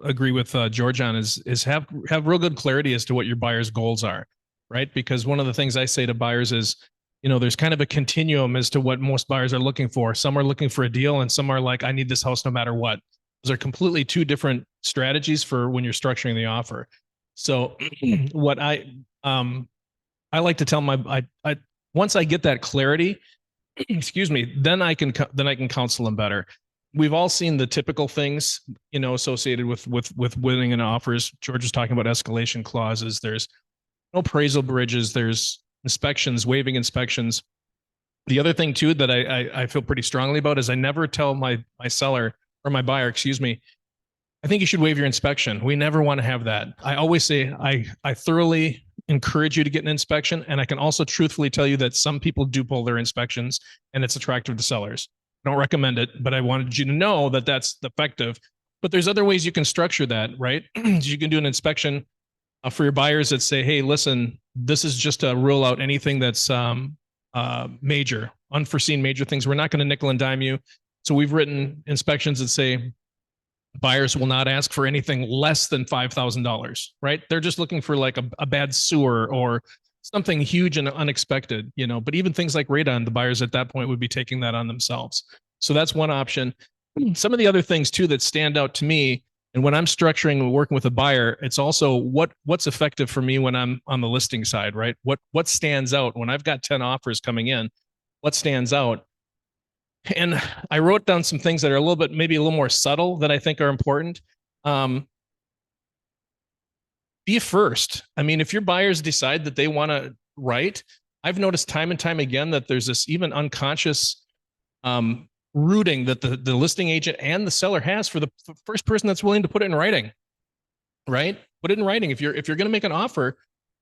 agree with George on is have real good clarity as to what your buyer's goals are, right? Because one of the things I say to buyers is, you know, there's kind of a continuum as to what most buyers are looking for. Some are looking for a deal, and some are like, I need this house no matter what. Those are completely two different strategies for when you're structuring the offer. So what I like to tell I once I get that clarity, excuse me, then I can counsel them better. We've all seen the typical things, you know, associated with winning an offers. George was talking about escalation clauses. There's no appraisal bridges. There's inspections, waiving inspections. The other thing too that I feel pretty strongly about is I never tell my seller or my buyer, excuse me, I think you should waive your inspection. We never want to have that. I always say I thoroughly encourage you to get an inspection, and I can also truthfully tell you that some people do pull their inspections, and it's attractive to sellers. I don't recommend it, but I wanted you to know that that's effective. But there's other ways you can structure that, right? You can do an inspection for your buyers that say, hey, listen, this is just to rule out anything that's major, unforeseen major things. We're not going to nickel and dime you. So we've written inspections that say buyers will not ask for anything less than $5,000, right? They're just looking for like a bad sewer or something huge and unexpected, you know, but even things like radon, the buyers at that point would be taking that on themselves. So that's one option. Some of the other things too that stand out to me, and when I'm structuring and working with a buyer, it's also what's effective for me when I'm on the listing side, right? What stands out when I've got 10 offers coming in, what stands out? And I wrote down some things that are maybe a little more subtle that I think are important. Be first. I mean, if your buyers decide that they want to write, I've noticed time and time again that there's this even unconscious rooting that the listing agent and the seller has for the first person that's willing to put it in writing, right? Put it in writing. If you're going to make an offer,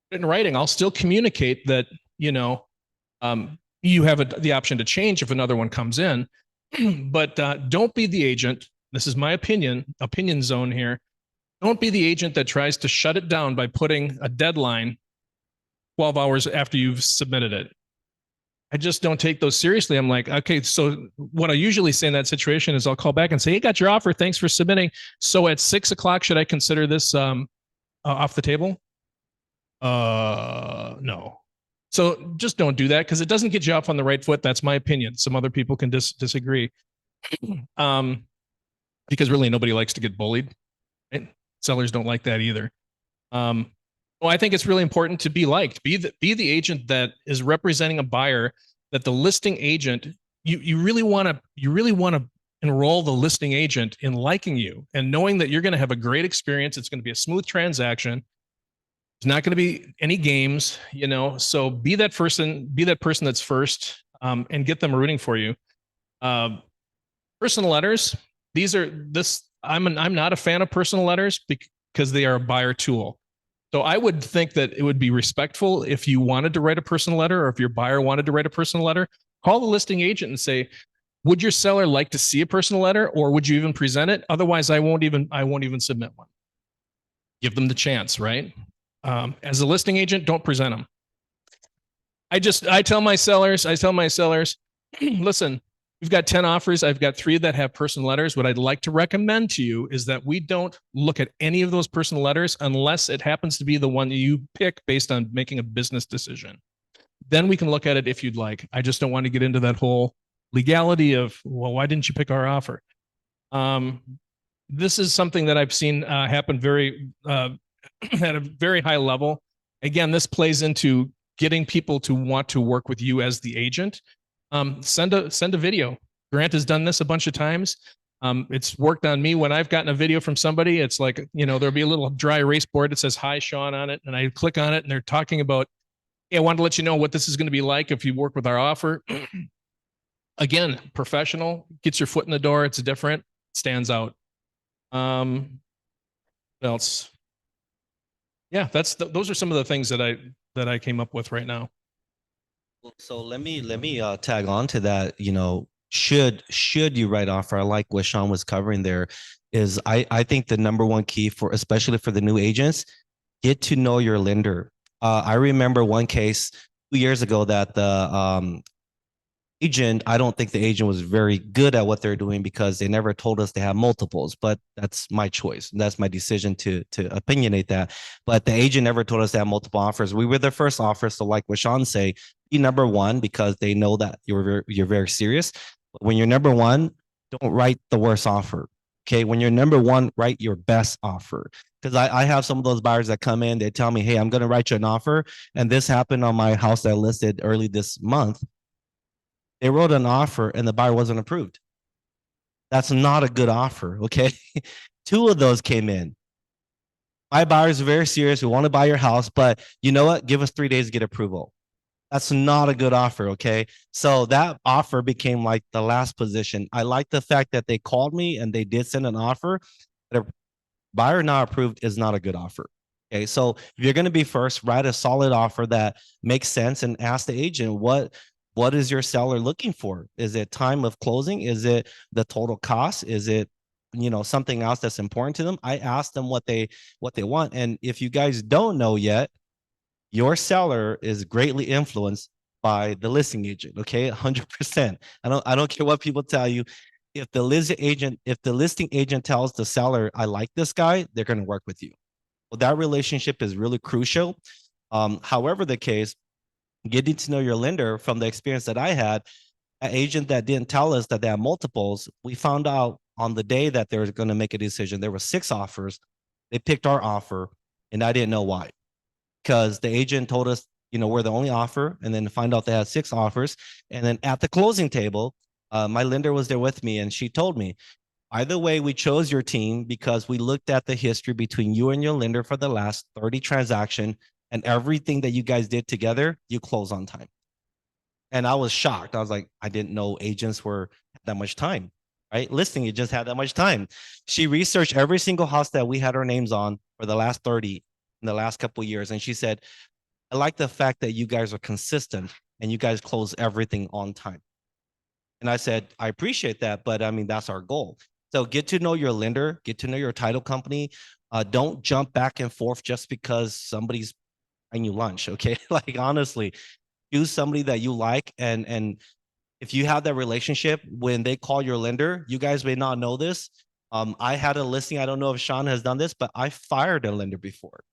put it in writing. I'll still communicate that, you know, you have the option to change if another one comes in, but don't be the agent. This is my opinion zone here. Don't be the agent that tries to shut it down by putting a deadline 12 hours after you've submitted it. I just don't take those seriously. I'm like, okay, so what I usually say in that situation is I'll call back and say, hey, got your offer. Thanks for submitting. So at 6 o'clock, should I consider this off the table? No. So just don't do that because it doesn't get you off on the right foot. That's my opinion. Some other people can disagree. Because really nobody likes to get bullied. Right? Sellers don't like that either. Well, I think it's really important to be liked. Be the agent that is representing a buyer, that the listing agent, you really want to enroll the listing agent in liking you and knowing that you're going to have a great experience. It's going to be a smooth transaction. There's not going to be any games, you know, so be that person that's first, and get them rooting for you. Personal letters. I'm not a fan of personal letters because they are a buyer tool. So I would think that it would be respectful if you wanted to write a personal letter, or if your buyer wanted to write a personal letter, call the listing agent and say, would your seller like to see a personal letter, or would you even present it? Otherwise, I won't even submit one. Give them the chance, right? As a listing agent, don't present them. I tell my sellers, listen, we've got 10 offers. I've got 3 that have personal letters. What I'd like to recommend to you is that we don't look at any of those personal letters unless it happens to be the one that you pick based on making a business decision. Then we can look at it if you'd like. I just don't want to get into that whole legality of, well, why didn't you pick our offer? This is something that I've seen happen at a very high level. Again, this plays into getting people to want to work with you as the agent. Send a video. Grant has done this a bunch of times. It's worked on me when I've gotten a video from somebody. It's like, you know, there'll be a little dry erase board that says, hi, Sean on it. And I click on it and they're talking about, hey, I wanted to let you know what this is going to be like if you work with our offer. Again, professional, gets your foot in the door. It's different, stands out. What else? Yeah, those are some of the things that I came up with right now. So let me tag on to that. You know, should you write offer? I like what Sean was covering there. Is I think the number one key especially for the new agents, get to know your lender. I remember one case 2 years ago that agent, I don't think the agent was very good at what they're doing because they never told us to have multiples, but that's my choice. That's my decision to opinionate that. But the agent never told us to have multiple offers. We were the first offer. So like what Sean say, be number one because they know that you're very serious. But when you're number one, don't write the worst offer. Okay. When you're number one, write your best offer. Because I have some of those buyers that come in, they tell me, hey, I'm going to write you an offer. And this happened on my house that I listed early this month. They wrote an offer and the buyer wasn't approved. That's not a good offer. Okay. 2 of those came in. My buyers are very serious. We want to buy your house, but you know what? Give us 3 days to get approval. That's not a good offer. Okay. So that offer became like the last position. I like the fact that they called me and they did send an offer. But a buyer not approved is not a good offer. Okay. So if you're going to be first, write a solid offer that makes sense and ask the agent what is your seller looking for? Is it time of closing? Is it the total cost? Is it, something else that's important to them? I ask them what they want. And if you guys don't know yet, your seller is greatly influenced by the listing agent. Okay. 100%. I don't care what people tell you. If the listing agent tells the seller, I like this guy, they're going to work with you. Well, that relationship is really crucial. However the case, getting to know your lender from the experience that I had, an agent that didn't tell us that they have multiples, we found out on the day that they were going to make a decision. There were 6 offers. They picked our offer and I didn't know why, because the agent told us, we're the only offer, and then to find out they had 6 offers. And then at the closing table, my lender was there with me and she told me, either way, we chose your team because we looked at the history between you and your lender for the last 30 transactions. And everything that you guys did together, you close on time. And I was shocked. I was like, I didn't know agents were that much time, right? Listing, agents had that much time. She researched every single house that we had our names on for the last 30 in the last couple of years. And she said, I like the fact that you guys are consistent and you guys close everything on time. And I said, I appreciate that, but I mean, that's our goal. So get to know your lender, get to know your title company. Don't jump back and forth just because somebody's you lunch. Okay. Like honestly, use somebody that you like. And if you have that relationship, when they call your lender, you guys may not know this. I had a listing. I don't know if Sean has done this, but I fired a lender before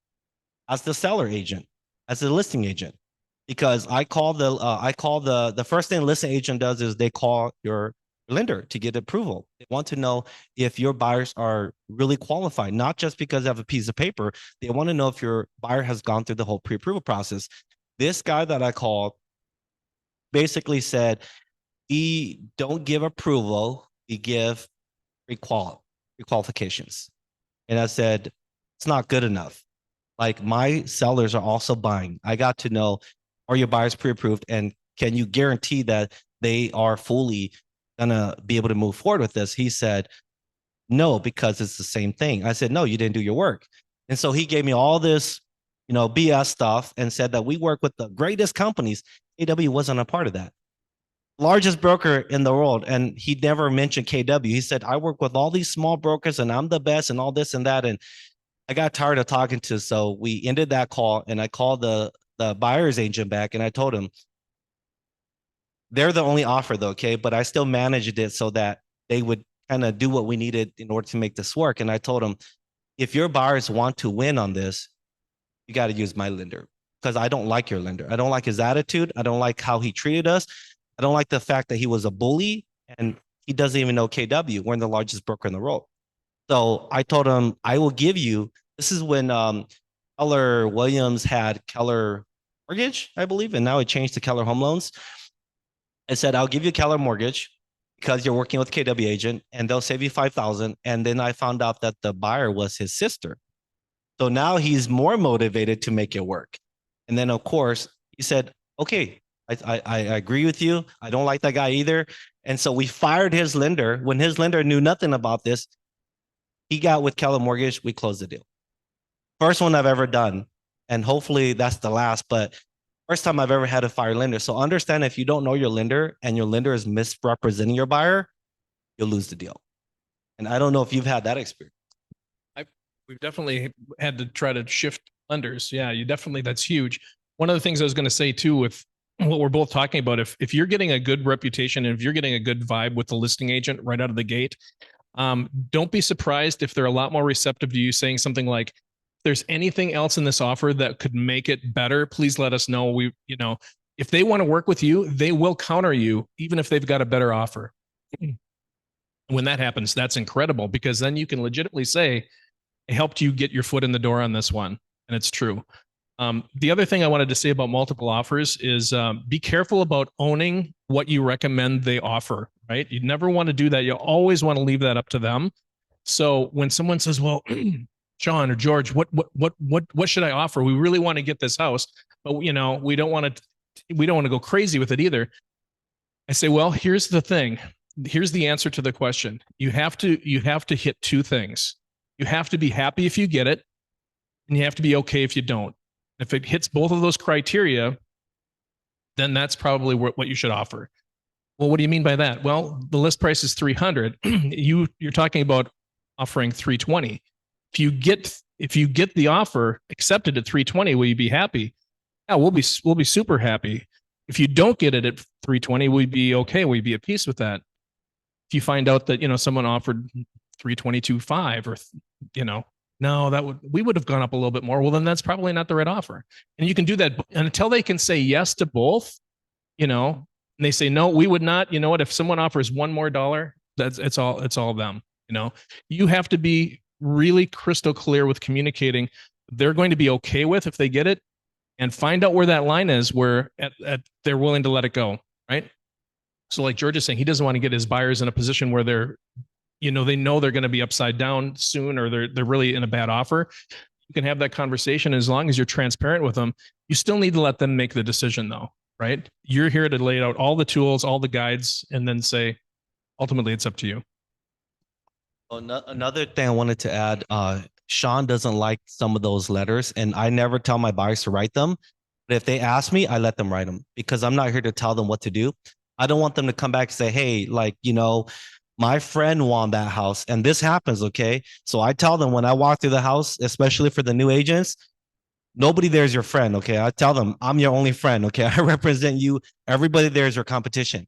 as the seller agent, as a listing agent, because I call the first thing a listing agent does is they call your lender to get approval. They want to know if your buyers are really qualified, not just because they have a piece of paper. They want to know if your buyer has gone through the whole pre-approval process. This guy that I called basically said, he don't give approval, he give pre-qualifications. And I said, it's not good enough. Like my sellers are also buying. I got to know, are your buyers pre-approved? And can you guarantee that they are fully gonna be able to move forward with this? He said, no, because it's the same thing. I said, no, you didn't do your work. And so he gave me all this, BS stuff and said that we work with the greatest companies. KW wasn't a part of that. Largest broker in the world. And he never mentioned KW. He said, I work with all these small brokers and I'm the best and all this and that. And I got tired of talking to, so we ended that call and I called the buyer's agent back and I told him, they're the only offer though, okay? But I still managed it so that they would kind of do what we needed in order to make this work. And I told them, if your buyers want to win on this, you got to use my lender because I don't like your lender. I don't like his attitude. I don't like how he treated us. I don't like the fact that he was a bully and he doesn't even know KW. We're the largest broker in the world. So I told him, I will give you, this is when Keller Williams had Keller Mortgage, I believe, and now it changed to Keller Home Loans. I said, I'll give you Keller Mortgage because you're working with KW agent and they'll save you $5,000. And then I found out that the buyer was his sister. So now he's more motivated to make it work. And then of course he said, okay, I agree with you. I don't like that guy either. And so we fired his lender. When his lender knew nothing about this, he got with Keller Mortgage. We closed the deal. First one I've ever done. And hopefully that's the last, but first time I've ever had a fire lender. So understand, if you don't know your lender and your lender is misrepresenting your buyer, you'll lose the deal. And I don't know if you've had that experience. We've definitely had to try to shift lenders. Yeah, that's huge. One of the things I was going to say too, with what we're both talking about. If you're getting a good reputation and if you're getting a good vibe with the listing agent right out of the gate, don't be surprised if they're a lot more receptive to you saying something like, "If there's anything else in this offer that could make it better, please let us know." If they want to work with you, they will counter you, even if they've got a better offer. When that happens, that's incredible, because then you can legitimately say, "I helped you get your foot in the door on this one." And it's true. The other thing I wanted to say about multiple offers is be careful about owning what you recommend they offer, right? You never want to do that. You always want to leave that up to them. So when someone says, "Well, John or George, what should I offer? We really want to get this house, but we don't want to go crazy with it either." I say, "Well, here's the thing. Here's the answer to the question. You have to hit two things. You have to be happy if you get it, and you have to be okay if you don't. If it hits both of those criteria, then that's probably what you should offer." "Well, what do you mean by that?" "Well, the list price is 300. You're talking about offering 320. If you get the offer accepted at 320, will you be happy?" "Yeah, we'll be super happy." "If you don't get it at 320, we'd be okay. We'd be at peace with that." If you find out that, someone offered 322.5 or, no, we would have gone up a little bit more. Well, then that's probably not the right offer. And you can do that until they can say yes to both, and they say, "No, we would not." You know what? If someone offers $1 more, it's all them. You have to be really crystal clear with communicating they're going to be okay with if they get it, and find out where that line is where they're willing to let it go. Right. So like George is saying, he doesn't want to get his buyers in a position where they know they're going to be upside down soon, or they're really in a bad offer. You can have that conversation. As long as you're transparent with them, you still need to let them make the decision though, right? You're here to lay out all the tools, all the guides, and then say, ultimately it's up to you. Another thing I wanted to add, Sean doesn't like some of those letters, and I never tell my buyers to write them. But if they ask me, I let them write them, because I'm not here to tell them what to do. I don't want them to come back and say, "Hey, my friend won that house," and this happens. Okay. So I tell them when I walk through the house, especially for the new agents, nobody there is your friend. Okay. I tell them, "I'm your only friend." Okay. I represent you. Everybody there is your competition.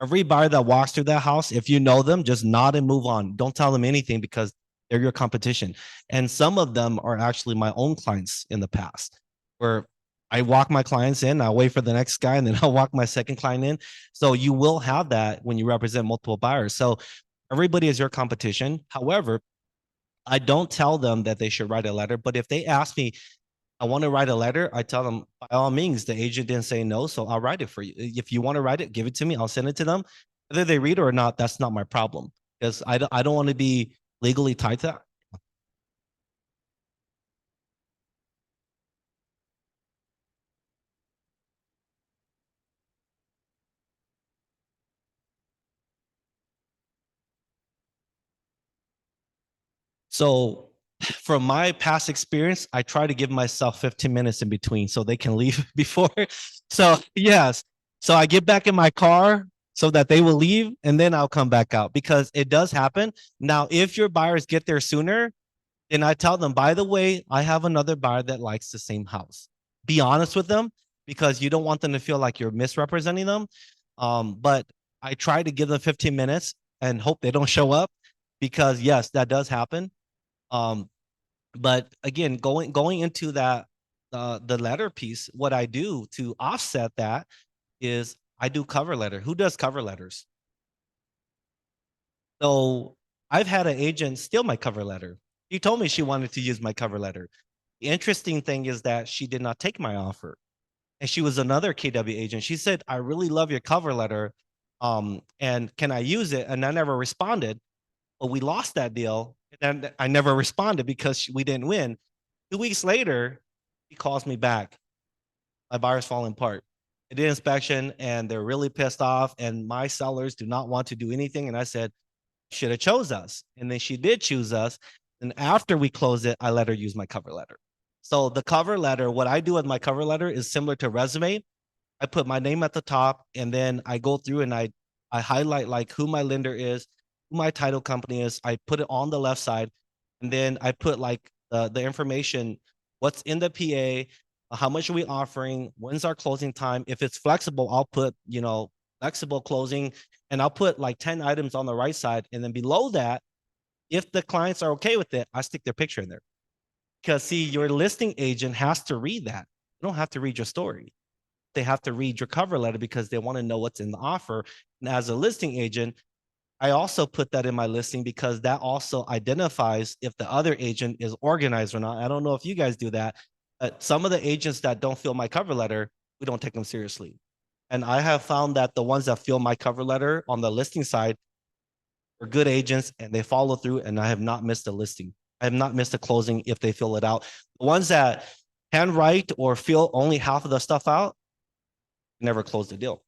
Every buyer that walks through that house, if you know them, just nod and move on. Don't tell them anything, because they're your competition. And some of them are actually my own clients in the past, where I walk my clients in, I wait for the next guy, and then I'll walk my second client in. So you will have that when you represent multiple buyers. So everybody is your competition. However, I don't tell them that they should write a letter, but if they ask me, "I want to write a letter," I tell them, by all means, the agent didn't say no, so I'll write it for you. If you want to write it, give it to me. I'll send it to them. Whether they read it or not, that's not my problem, because I don't want to be legally tied to that. So from my past experience, I try to give myself 15 minutes in between so they can leave before. So yes. So I get back in my car so that they will leave, and then I'll come back out, because it does happen. Now, if your buyers get there sooner, then I tell them, "By the way, I have another buyer that likes the same house." Be honest with them, because you don't want them to feel like you're misrepresenting them. But I try to give them 15 minutes and hope they don't show up, because yes, that does happen. But again, going into that, the letter piece, what I do to offset that is I do cover letter. Who does cover letters? So I've had an agent steal my cover letter. She told me she wanted to use my cover letter. The interesting thing is that she did not take my offer. And she was another KW agent. She said, "I really love your cover letter. And can I use it?" And I never responded. But we lost that deal. And I never responded because we didn't win. 2 weeks later, he calls me back. "My buyer's falling apart. They did inspection and they're really pissed off, and my sellers do not want to do anything." And I said, "Should have chose us." And then she did choose us. And after we closed it, I let her use my cover letter. So the cover letter, what I do with my cover letter is similar to a resume. I put my name at the top, and then I go through and I highlight like who my lender is, who my title company is. I put it on the left side, and then I put like the information, what's in the PA, How much are we offering? When's our closing time? If it's flexible, I'll put, flexible closing, and I'll put like 10 items on the right side. And then below that, if the clients are okay with it, I stick their picture in there. Because see, your listing agent has to read that. You don't have to read your story. They have to read your cover letter because they want to know what's in the offer. And as a listing agent, I also put that in my listing because that also identifies if the other agent is organized or not. I don't know if you guys do that, but some of the agents that don't fill my cover letter, we don't take them seriously. And I have found that the ones that fill my cover letter on the listing side are good agents and they follow through, and I have not missed a listing. I have not missed a closing if they fill it out. The ones that handwrite or fill only half of the stuff out, never close the deal.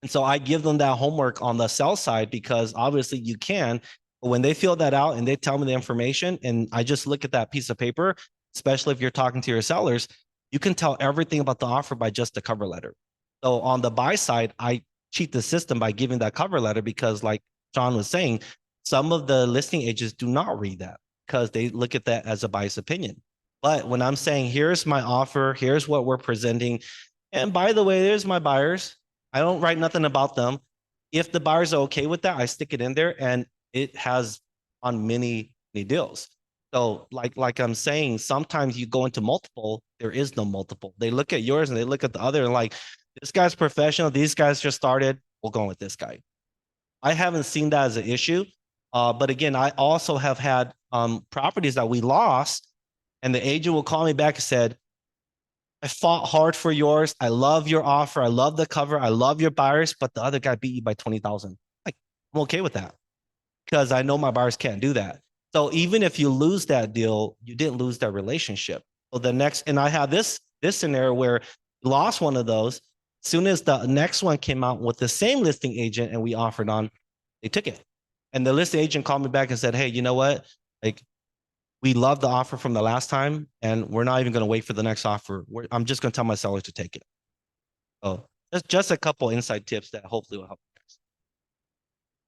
And so I give them that homework on the sell side because obviously you can, but when they fill that out and they tell me the information and I just look at that piece of paper, especially if you're talking to your sellers, you can tell everything about the offer by just the cover letter. So on the buy side, I cheat the system by giving that cover letter because like Sean was saying, some of the listing agents do not read that because they look at that as a biased opinion. But when I'm saying, here's my offer, here's what we're presenting, and by the way, there's my buyers. I don't write nothing about them. If the buyers are okay with that, I stick it in there, and it has on many deals. So like I'm saying, sometimes you go into multiple, there is no multiple. They look at yours and they look at the other and like, this guy's professional. These guys just started. We'll go with this guy. I haven't seen that as an issue. But again, I also have had properties that we lost, and the agent will call me back and said, I fought hard for yours. I love your offer. I love the cover. I love your buyers, but the other guy beat you by 20,000. Like, I'm okay with that because I know my buyers can't do that. So even if you lose that deal, you didn't lose that relationship. So the next, and I have this scenario where you lost one of those. As soon as the next one came out with the same listing agent and we offered on, they took it. And the listing agent called me back and said, hey, you know what? Like, we love the offer from the last time, and we're not even going to wait for the next offer. I'm just going to tell my sellers to take it. So that's just a couple inside tips that hopefully will help you guys.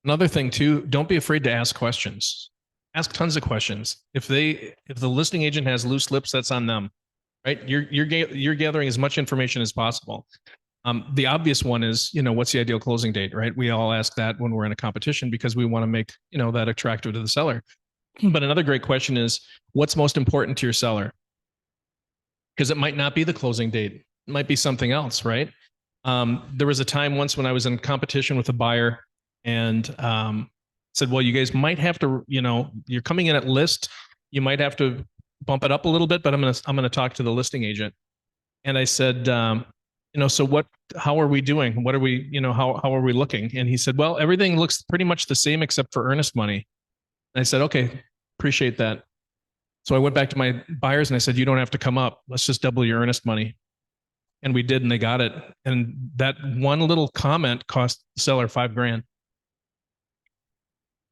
Another thing too, don't be afraid to ask questions. Ask tons of questions. If the listing agent has loose lips, that's on them, right? You're gathering as much information as possible. The obvious one is, what's the ideal closing date, right? We all ask that when we're in a competition because we want to make, that attractive to the seller. But another great question is, what's most important to your seller? Because it might not be the closing date. It might be something else, right? There was a time once when I was in competition with a buyer and said, well, you guys might have to, you're coming in at list. You might have to bump it up a little bit, but I'm going to talk to the listing agent. And I said, so how are we doing? What are we, how are we looking? And he said, well, everything looks pretty much the same except for earnest money. And I said, okay, appreciate that. So I went back to my buyers and I said, you don't have to come up. Let's just double your earnest money. And we did, and they got it. And that one little comment cost the seller $5,000.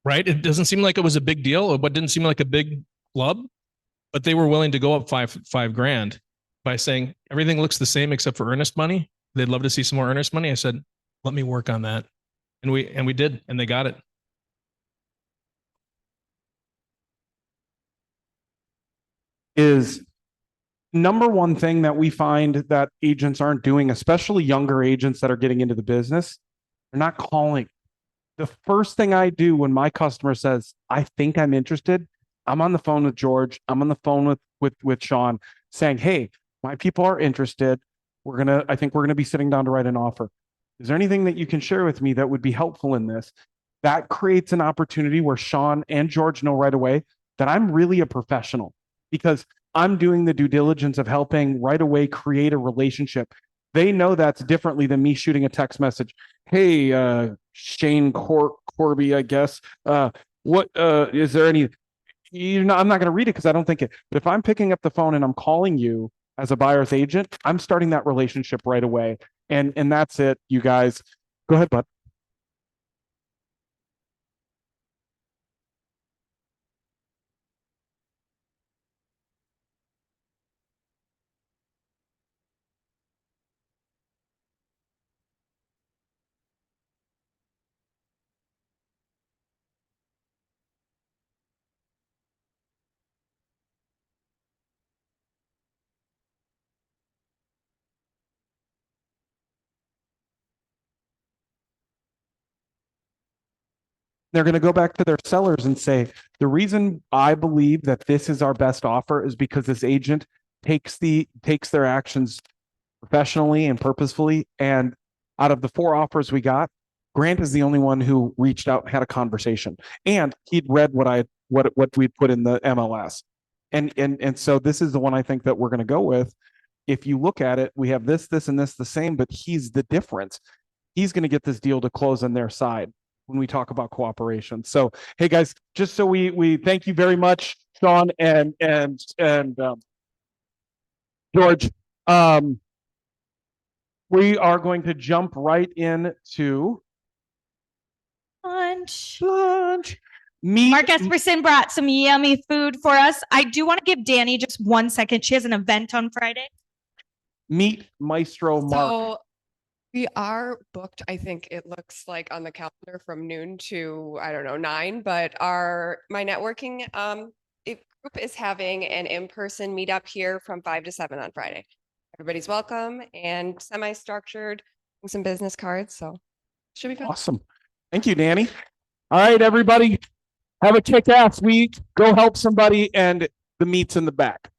Right? It doesn't seem like it was a big deal, or what didn't seem like a big club, but they were willing to go up $5,000 by saying everything looks the same except for earnest money. They'd love to see some more earnest money. I said, let me work on that. And we did, and they got it. Is number one thing that we find that agents aren't doing, especially younger agents that are getting into the business, they're not calling. The first thing I do when my customer says, I think I'm interested, I'm on the phone with George. I'm on the phone with Sean saying, hey, my people are interested. I think we're going to be sitting down to write an offer. Is there anything that you can share with me that would be helpful in this? That creates an opportunity where Sean and George know right away that I'm really a professional because I'm doing the due diligence of helping right away create a relationship. They know that's differently than me shooting a text message. Hey, Shane Corby, I guess. What is there any? I'm not going to read it because I don't think it. But if I'm picking up the phone and I'm calling you as a buyer's agent, I'm starting that relationship right away. And that's it, you guys. Go ahead, bud. They're going to go back to their sellers and say, the reason I believe that this is our best offer is because this agent takes their actions professionally and purposefully. And out of the 4 offers we got, Grant is the only one who reached out and had a conversation, and he'd read what we put in the MLS. And so this is the one I think that we're going to go with. If you look at it, we have this, and this the same, but he's the difference. He's going to get this deal to close on their side when we talk about cooperation. So, hey guys, just so we thank you very much, Sean and George. We are going to jump right into Lunch. Meet. Mark Esperson brought some yummy food for us. I do want to give Danny just 1 second. She has an event on Friday. Meet Maestro Mark. So we are booked. I think it looks like on the calendar from noon to, I don't know, 9, but my networking group is having an in-person meetup here from 5 to 7 on Friday. Everybody's welcome and semi-structured, some business cards. So should be fun. Awesome. Thank you, Danny. All right, everybody. Have a kick-ass week. Go help somebody, and the meat's in the back.